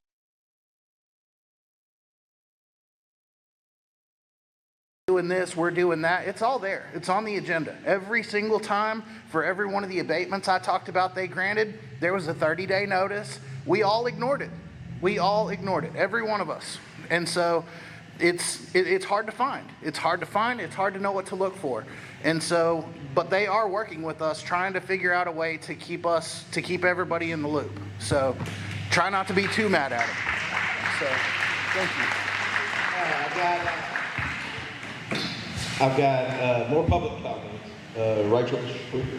doing this, we're doing that. It's all there. It's on the agenda. Every single time, for every one of the abatements I talked about they granted, there was a 30-day notice. We all ignored it. We all ignored it, every one of us. And so it's hard to find. It's hard to find. It's hard to know what to look for. And so, but they are working with us, trying to figure out a way to keep everybody in the loop. So try not to be too mad at them. So thank you. I've got more public comments. Rachel Streeter.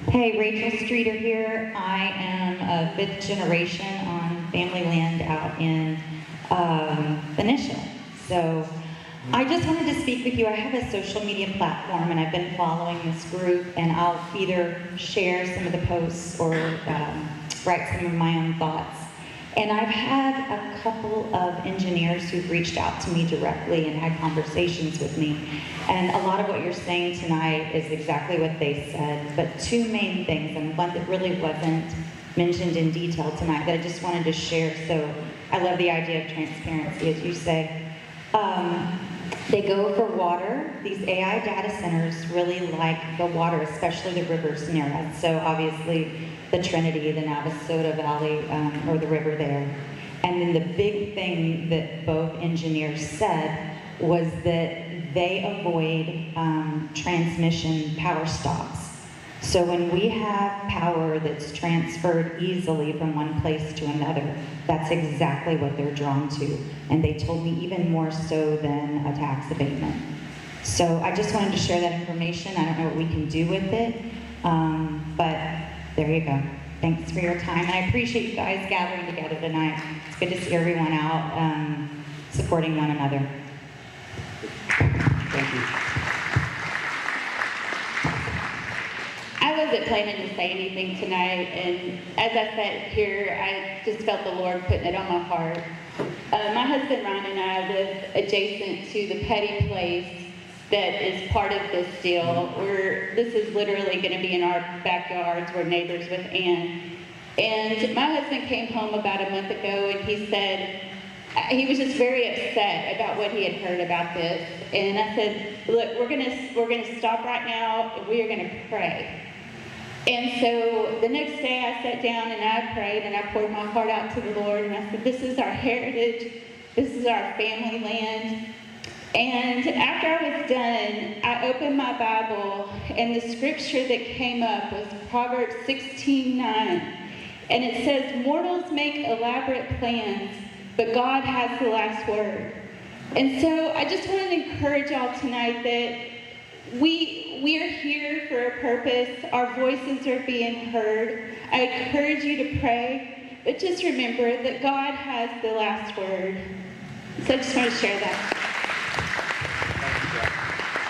Hey, Rachel Streeter here. I am a 5th generation on family land out in Benicia. So I just wanted to speak with you. I have a social media platform and I've been following this group, and I'll either share some of the posts or write some of my own thoughts. And I've had a couple of engineers who've reached out to me directly and had conversations with me. And a lot of what you're saying tonight is exactly what they said, but two main things, and one that really wasn't mentioned in detail tonight that I just wanted to share. So I love the idea of transparency, as you say. They go for water. These AI data centers really like the water, especially the rivers near us. So obviously the Trinity, the Navasota Valley, or the river there. And then the big thing that both engineers said was that they avoid transmission power stops. So when we have power that's transferred easily from one place to another, that's exactly what they're drawn to. And they told me even more so than a tax abatement. So I just wanted to share that information. I don't know what we can do with it, but there you go. Thanks for your time. And I appreciate you guys gathering together tonight. It's good to see everyone out supporting one another. Thank you. I wasn't planning to say anything tonight, and as I sat here, I just felt the Lord putting it on my heart. My husband Ryan and I live adjacent to the Petty Place that is part of this deal. This is literally going to be in our backyards. We're neighbors with Ann. And my husband came home about a month ago, and he said, he was just very upset about what he had heard about this. And I said, look, we're gonna stop right now, and we are gonna pray. And so the next day I sat down and I prayed, and I poured my heart out to the Lord, and I said, this is our heritage, this is our family land. And after I was done, I opened my Bible, and the scripture that came up was Proverbs 16:9. And it says, mortals make elaborate plans, but God has the last word. And so I just want to encourage y'all tonight that we are here for a purpose. Our voices are being heard. I encourage you to pray, but just remember that God has the last word. So I just want to share that.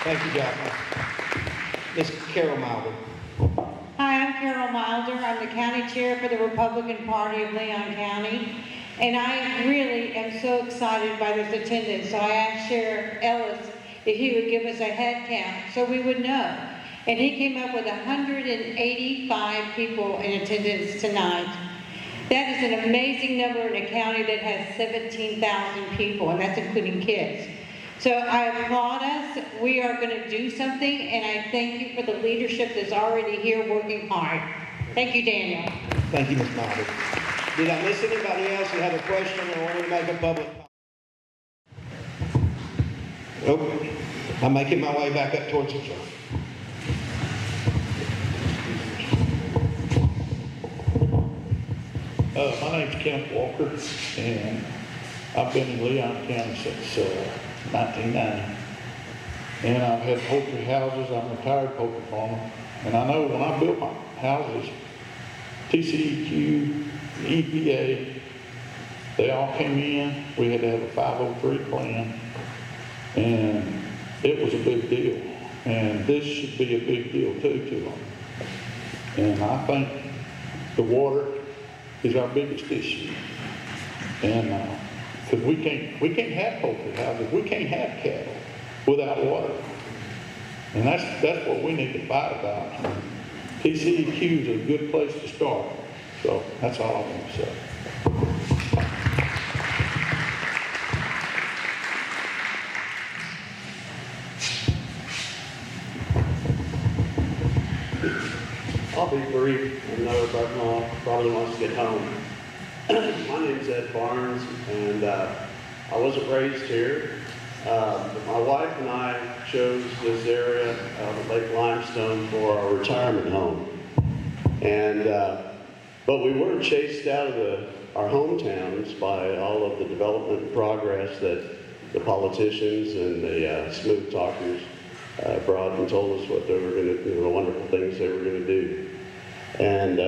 Thank you, Jacqueline. Ms. Carol Milder. Hi, I'm Carol Milder. I'm the county chair for the Republican Party of Leon County. And I really am so excited by this attendance. So I asked Sheriff Ellis if he would give us a head count so we would know. And he came up with 185 people in attendance tonight. That is an amazing number in a county that has 17,000 people, and that's including kids. So I applaud us. We are going to do something, and I thank you for the leadership that's already here working hard. Thank you, Daniel. Thank you, Ms. Milder. Did I miss anybody else who had a question or wanted to make a public comment? Nope. I'm making my way back up towards the front. My name's Kent Walker, and I've been in Leon County since 1990. And I've had poultry houses. I'm a retired poultry farmer. And I know when I built my houses, TCEQ, the EPA, they all came in. We had to have a 503 plan. And it was a big deal. And this should be a big deal too to them. And I think the water is our biggest issue. And because we can't have poultry houses, we can't have cattle without water. And that's what we need to fight about. TCEQ is a good place to start. So that's all I want to say. I'll be brief. I know everybody probably wants to get home. My name's Ed Barnes, and I wasn't raised here. But my wife and I chose this area of Lake Limestone for our retirement home. And but we were chased out of our hometowns by all of the development and progress that the politicians and the smooth talkers brought and told us what they were going to do, the wonderful things they were going to do. And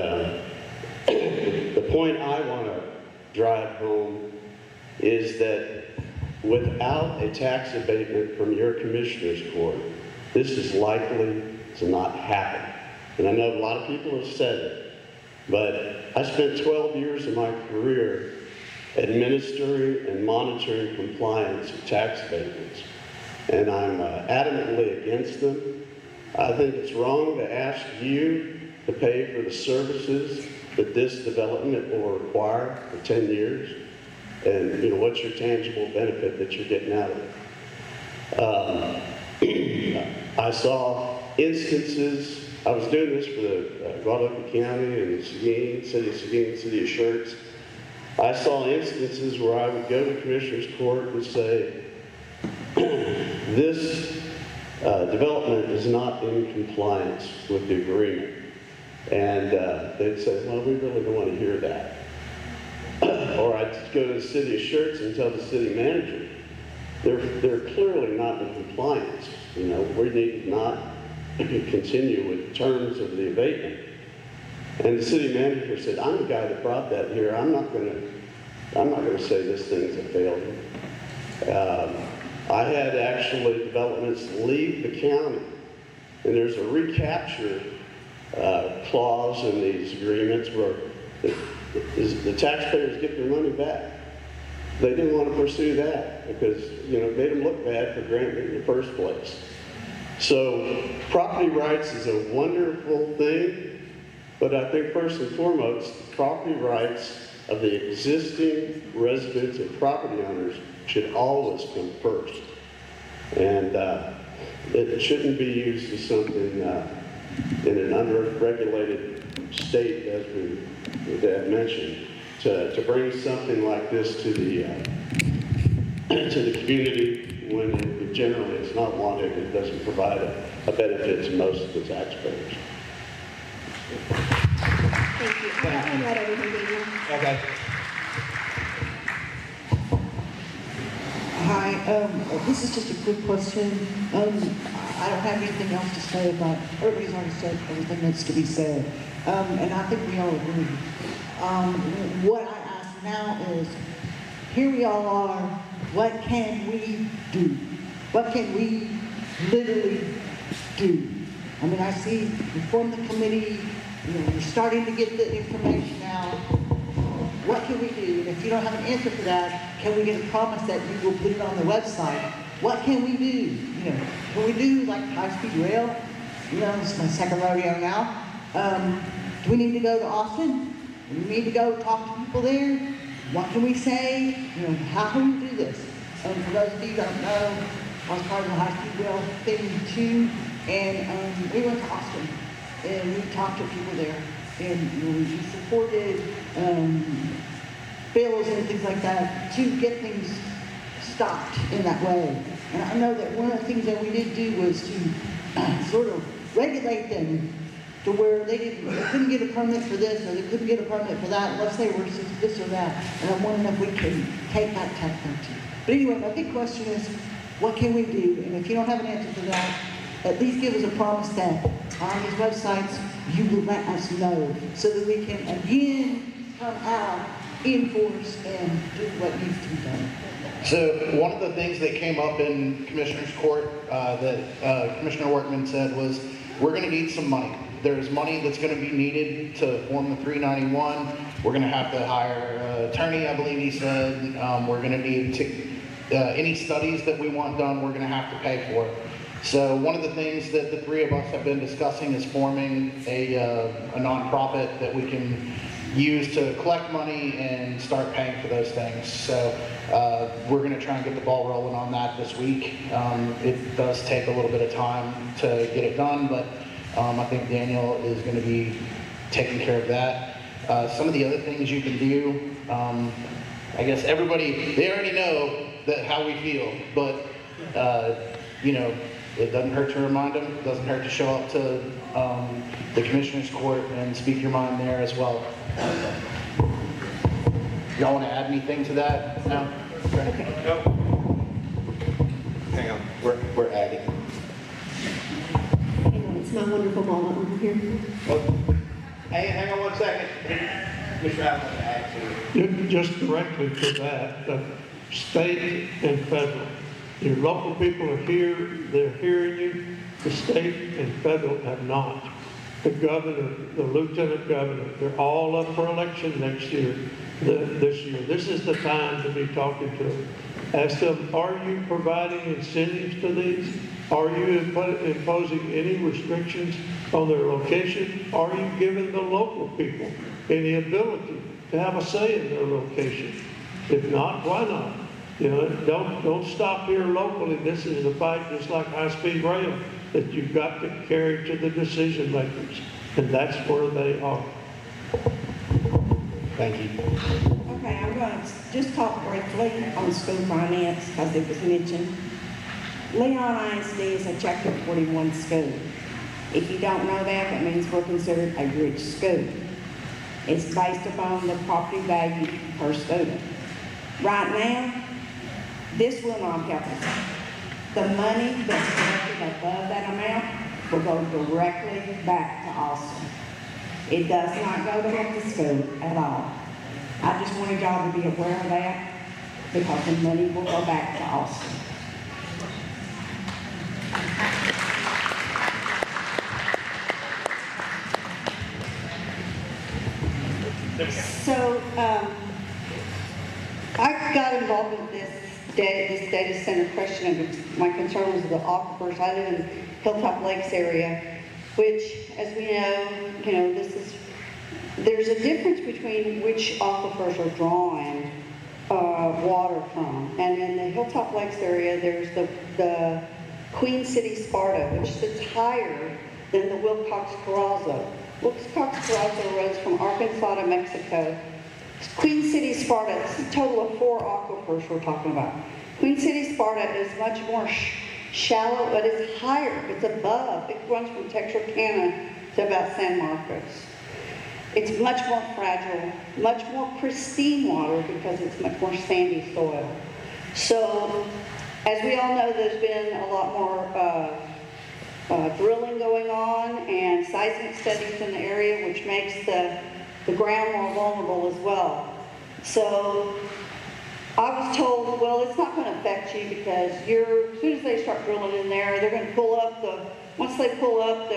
the point I want to drive home is that without a tax abatement from your commissioner's court, this is likely to not happen. And I know a lot of people have said it, but I spent 12 years of my career administering and monitoring compliance with tax abatements. And I'm adamantly against them. I think it's wrong to ask you to pay for the services that this development will require for 10 years. And what's your tangible benefit that you're getting out of it? I saw instances. I was doing this for the Guadalupe County and Seguin, City of Schertz. I saw instances where I would go to Commissioner's Court and say, this development is not in compliance with the agreement. And they'd say, well, we really don't want to hear that. Or I'd go to the City of Schertz and tell the city manager, they're clearly not in compliance. We need not continue with terms of the abatement. And the city manager said, I'm the guy that brought that here. I'm not going to say this thing's a failure. I had actually developments leave the county, and there's a recapture clause in these agreements where the taxpayers get their money back. They didn't want to pursue that because, it made them look bad for granting it in the first place. So property rights is a wonderful thing, but I think first and foremost, the property rights of the existing residents and property owners should always come first. And it shouldn't be used as something in an unregulated state, as we had mentioned, to bring something like this to the community when it generally is not wanted. It doesn't provide a benefit to most of the taxpayers. Thank you. I got everything, Daniel. Okay. Hi, this is just a quick question. I don't have anything else to say about, everybody's already said everything that's to be said. And I think we all agree. What I ask now is, here we all are, what can we do? What can we literally do? I mean, I see we formed the committee, we're starting to get the information out. What can we do? And if you don't have an answer for that, can we get a promise that you will put it on the website? What can we do? Can we do like high-speed rail? It's my second rodeo now. Do we need to go to Austin? Do we need to go talk to people there? What can we say? How can we do this? For those of you who don't know, I was part of the high-speed rail thing too, and we went to Austin, and we talked to people there, and we supported bills and things like that to get things stopped in that way. And I know that one of the things that we did do was to sort of regulate them to where they couldn't get a permit for this, or they couldn't get a permit for that, unless they were this or that. And I'm wondering if we can take that tactic too. But anyway, my big question is, what can we do? And if you don't have an answer to that, at least give us a promise that on these websites, you will let us know so that we can again come out, enforce, and do what needs to be done. So one of the things that came up in Commissioner's Court that Commissioner Workman said was, we're going to need some money. There's money that's going to be needed to form the 391. We're going to have to hire an attorney, I believe he said. We're going to need to, any studies that we want done, we're going to have to pay for it. So one of the things that the three of us have been discussing is forming a nonprofit that we can use to collect money and start paying for those things. So we're going to try and get the ball rolling on that this week. It does take a little bit of time to get it done, but I think Daniel is going to be taking care of that. Some of the other things you can do, I guess everybody, they already know that how we feel, but it doesn't hurt to remind them. It doesn't hurt to show up to the Commissioner's Court and speak your mind there as well. Y'all want to add anything to that? No? Okay. No. Hang on, we're adding. Hang on, it's my wonderful moment over here. Hey, hang on 1 second. Mr. Allen, add to it. Just directly to that, state and federal. Your local people are here, they're hearing you. The state and federal have not. The governor, the lieutenant governor, they're all up for election next year, this year. This is the time to be talking to them. Ask them, are you providing incentives to these? Are you imposing any restrictions on their location? Are you giving the local people any ability to have a say in their location? If not, why not? Don't stop here locally. This is a fight just like high-speed rail that you've got to carry to the decision makers, and that's where they are. Thank you. Okay, I'm going to just talk briefly on school finance because it was mentioned. Leon ISD is a Chapter 41 school. If you don't know that, that means we're considered a rich school. It's based upon the property value per student. Right now, this will not help us. The money that's collected above that amount will go directly back to Austin. It does not go to help the school at all. I just wanted y'all to be aware of that because the money will go back to Austin. So I got involved in this this data center question, and my concern was the aquifers. I live in Hilltop Lakes area, which, as we know, there's a difference between which aquifers are drawing water from. And in the Hilltop Lakes area, there's the Queen City Sparta, which sits higher than the Wilcox-Corazzo. Wilcox-Corazzo runs from Arkansas to Mexico. Queen City Sparta, this is a total of 4 aquifers we're talking about. Queen City Sparta is much more shallow, but it's higher, it's above. It runs from Texarkana to about San Marcos. It's much more fragile, much more pristine water because it's much more sandy soil. So, as we all know, there's been a lot more drilling going on and seismic studies in the area, which makes the ground more vulnerable as well. So, I was told, well, it's not going to affect you because as soon as they start drilling in there, they're going to pull up once they pull up,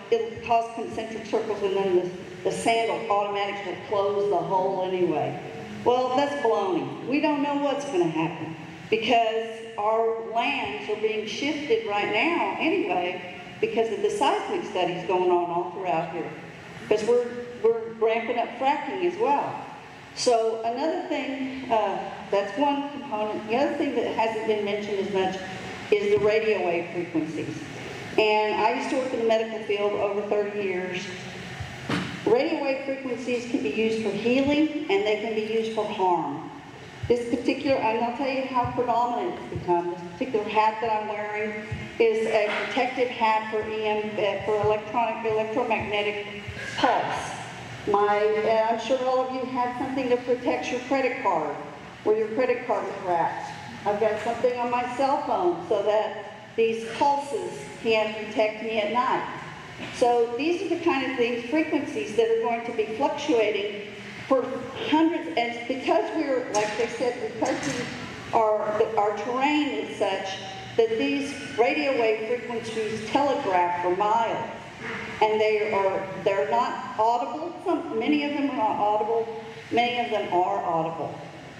it'll cause concentric circles and then the sand will automatically close the hole anyway. Well, that's baloney. We don't know what's going to happen because our lands are being shifted right now anyway because of the seismic studies going on all throughout here. Because we're ramping up fracking as well. So another thing, that's one component. The other thing that hasn't been mentioned as much is the radio wave frequencies. And I used to work in the medical field over 30 years. Radio wave frequencies can be used for healing and they can be used for harm. This particular, and I'll tell you how predominant it's become. This particular hat that I'm wearing is a protective hat for electromagnetic pulse. I'm sure all of you have something that protects your credit card, where your credit card is wrapped. I've got something on my cell phone so that these pulses can't protect me at night. So these are the kind of things, frequencies that are going to be fluctuating for hundreds, and because we're, like they said, because our terrain is such that these radio wave frequencies telegraph for miles, and they're not audible. Many of them are not audible, many of them are audible.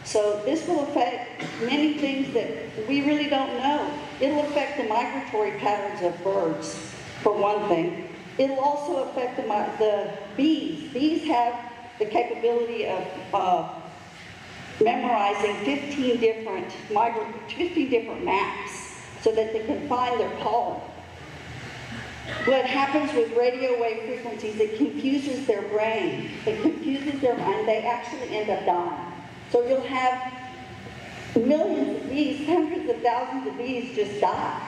So this will affect many things that we really don't know. It'll affect the migratory patterns of birds, for one thing. It'll also affect the bees. Bees have the capability of memorizing 15 different maps so that they can find their pollen. What happens with radio wave frequencies, it confuses their brain. It confuses their mind. They actually end up dying. So you'll have millions of bees, hundreds of thousands of bees just die.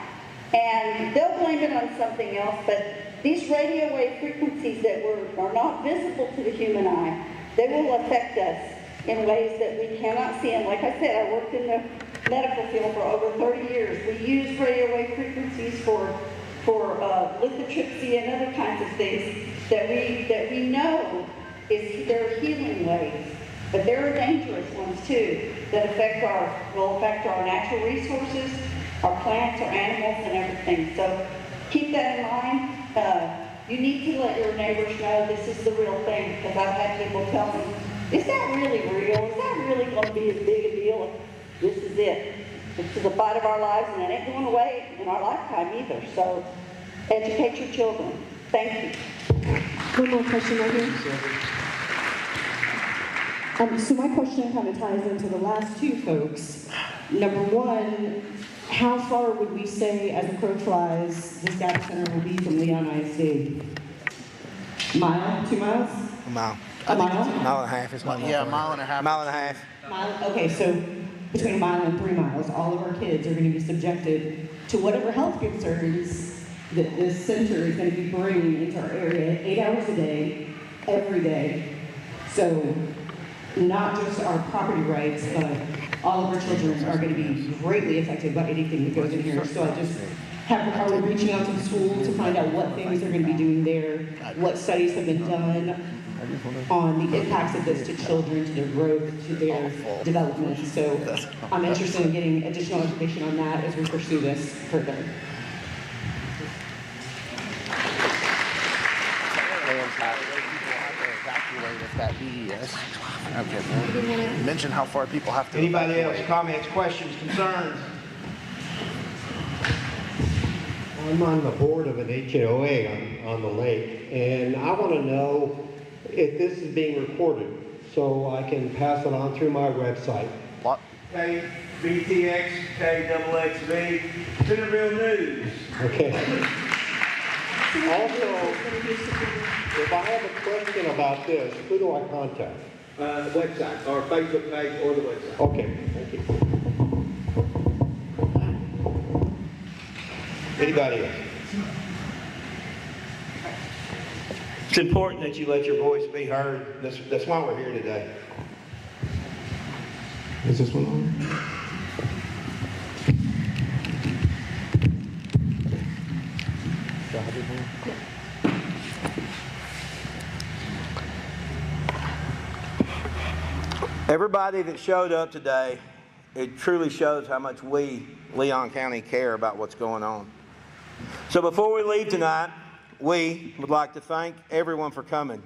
And they'll blame it on something else, but these radio wave frequencies that are not visible to the human eye, they will affect us in ways that we cannot see. And like I said, I worked in the medical field for over 30 years. We use radio wave frequencies for lithotripsy and other kinds of things that we know they're healing waves. But there are dangerous ones too that will affect our natural resources, our plants, our animals, and everything. So keep that in mind. You need to let your neighbors know this is the real thing, because I've had people tell me, is that really real? Is that really going to be as big a deal? This is it. This is a fight of our lives, and it ain't going away in our lifetime either. So educate your children. Thank you. One more question right here. So my question kind of ties into the last two folks. Number one, how far would we say, as a crow flies, this data center will be from Leon ISD? Mile? 2 miles? A mile. A mile? Mile and a half is what. Yeah, a mile and a half. Mile and a half. Okay, so between a mile and 3 miles, all of our kids are going to be subjected to whatever health concerns that this center is going to be bringing into our area 8 hours a day, every day. So not just our property rights, but all of our children are going to be greatly affected by anything that goes in here. So are we reaching out to the school to find out what things they're going to be doing there, what studies have been done on the impacts of this to children, to their growth, to their development. So I'm interested in getting additional information on that as we pursue this further. impact where people have to evacuate if that BES. Okay. You mentioned how far people have to Anybody else? evacuate. Comments, questions, concerns? I'm on the board of an HOA on the lake, and I want to know if this is being recorded so I can pass it on through my website. What? KBTX, KXXV, Centerville News. Okay. Also, if I have a question about this, who do I contact? Website, or Facebook page, or the website. Okay, thank you. Anybody else? It's important that you let your voice be heard. That's why we're here today. Is this one on? Everybody that showed up today, it truly shows how much we, Leon County, care about what's going on. So before we leave tonight, we would like to thank everyone for coming.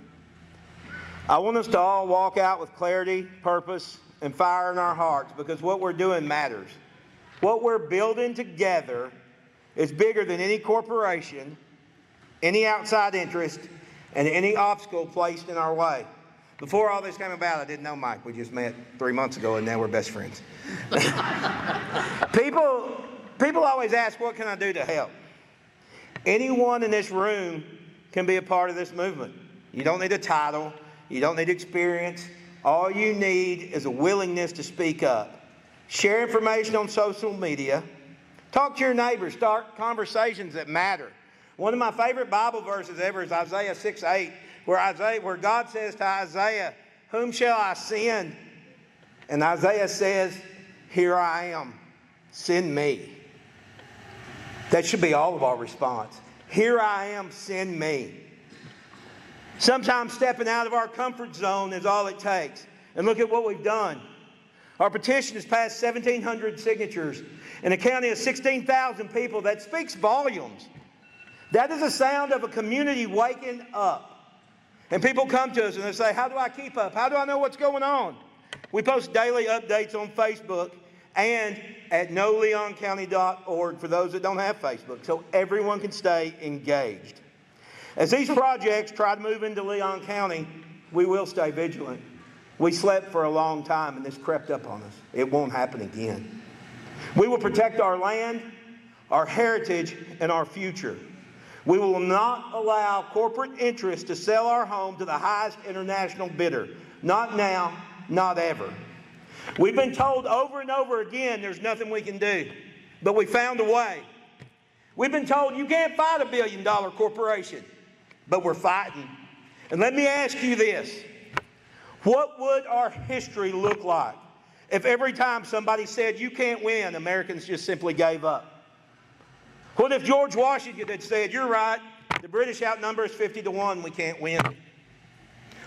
I want us to all walk out with clarity, purpose, and fire in our hearts, because what we're doing matters. What we're building together is bigger than any corporation, any outside interest, and any obstacle placed in our way. Before all this came about, I didn't know Mike. We just met 3 months ago, and now we're best friends. People always ask, what can I do to help? Anyone in this room can be a part of this movement. You don't need a title. You don't need experience. All you need is a willingness to speak up. Share information on social media. Talk to your neighbors. Start conversations that matter. One of my favorite Bible verses ever is Isaiah 6:8, where God says to Isaiah, "Whom shall I send?" And Isaiah says, "Here I am. Send me." That should be all of our response. Here I am, send me. Sometimes stepping out of our comfort zone is all it takes. And look at what we've done. Our petition has passed 1,700 signatures in a county of 16,000 people. That speaks volumes. That is the sound of a community waking up. And people come to us and they say, how do I keep up? How do I know what's going on? We post daily updates on Facebook and at noleoncounty.org for those that don't have Facebook, so everyone can stay engaged. As these projects try to move into Leon County, we will stay vigilant. We slept for a long time and this crept up on us. It won't happen again. We will protect our land, our heritage, and our future. We will not allow corporate interests to sell our home to the highest international bidder. Not now, not ever. We've been told over and over again there's nothing we can do, but we found a way. We've been told you can't fight a $1 billion corporation, but we're fighting. And let me ask you this. What would our history look like if every time somebody said you can't win, Americans just simply gave up? What if George Washington had said, you're right, the British outnumber us 50-1, we can't win?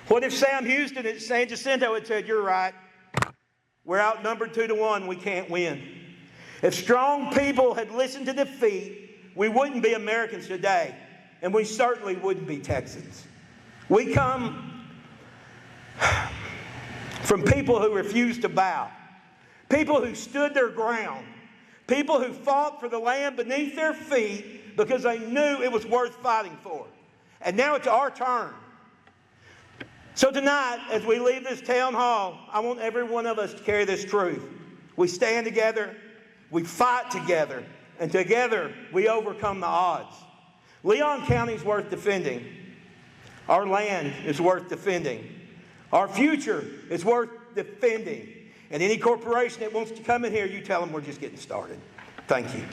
What if Sam Houston at San Jacinto had said, you're right, we're outnumbered 2-1, we can't win? If strong people had listened to defeat, we wouldn't be Americans today, and we certainly wouldn't be Texans. We come from people who refused to bow, people who stood their ground, people who fought for the land beneath their feet because they knew it was worth fighting for. And now it's our turn. So tonight, as we leave this town hall, I want every one of us to carry this truth. We stand together, we fight together, and together we overcome the odds. Leon County is worth defending. Our land is worth defending. Our future is worth defending. And any corporation that wants to come in here, you tell them we're just getting started. Thank you.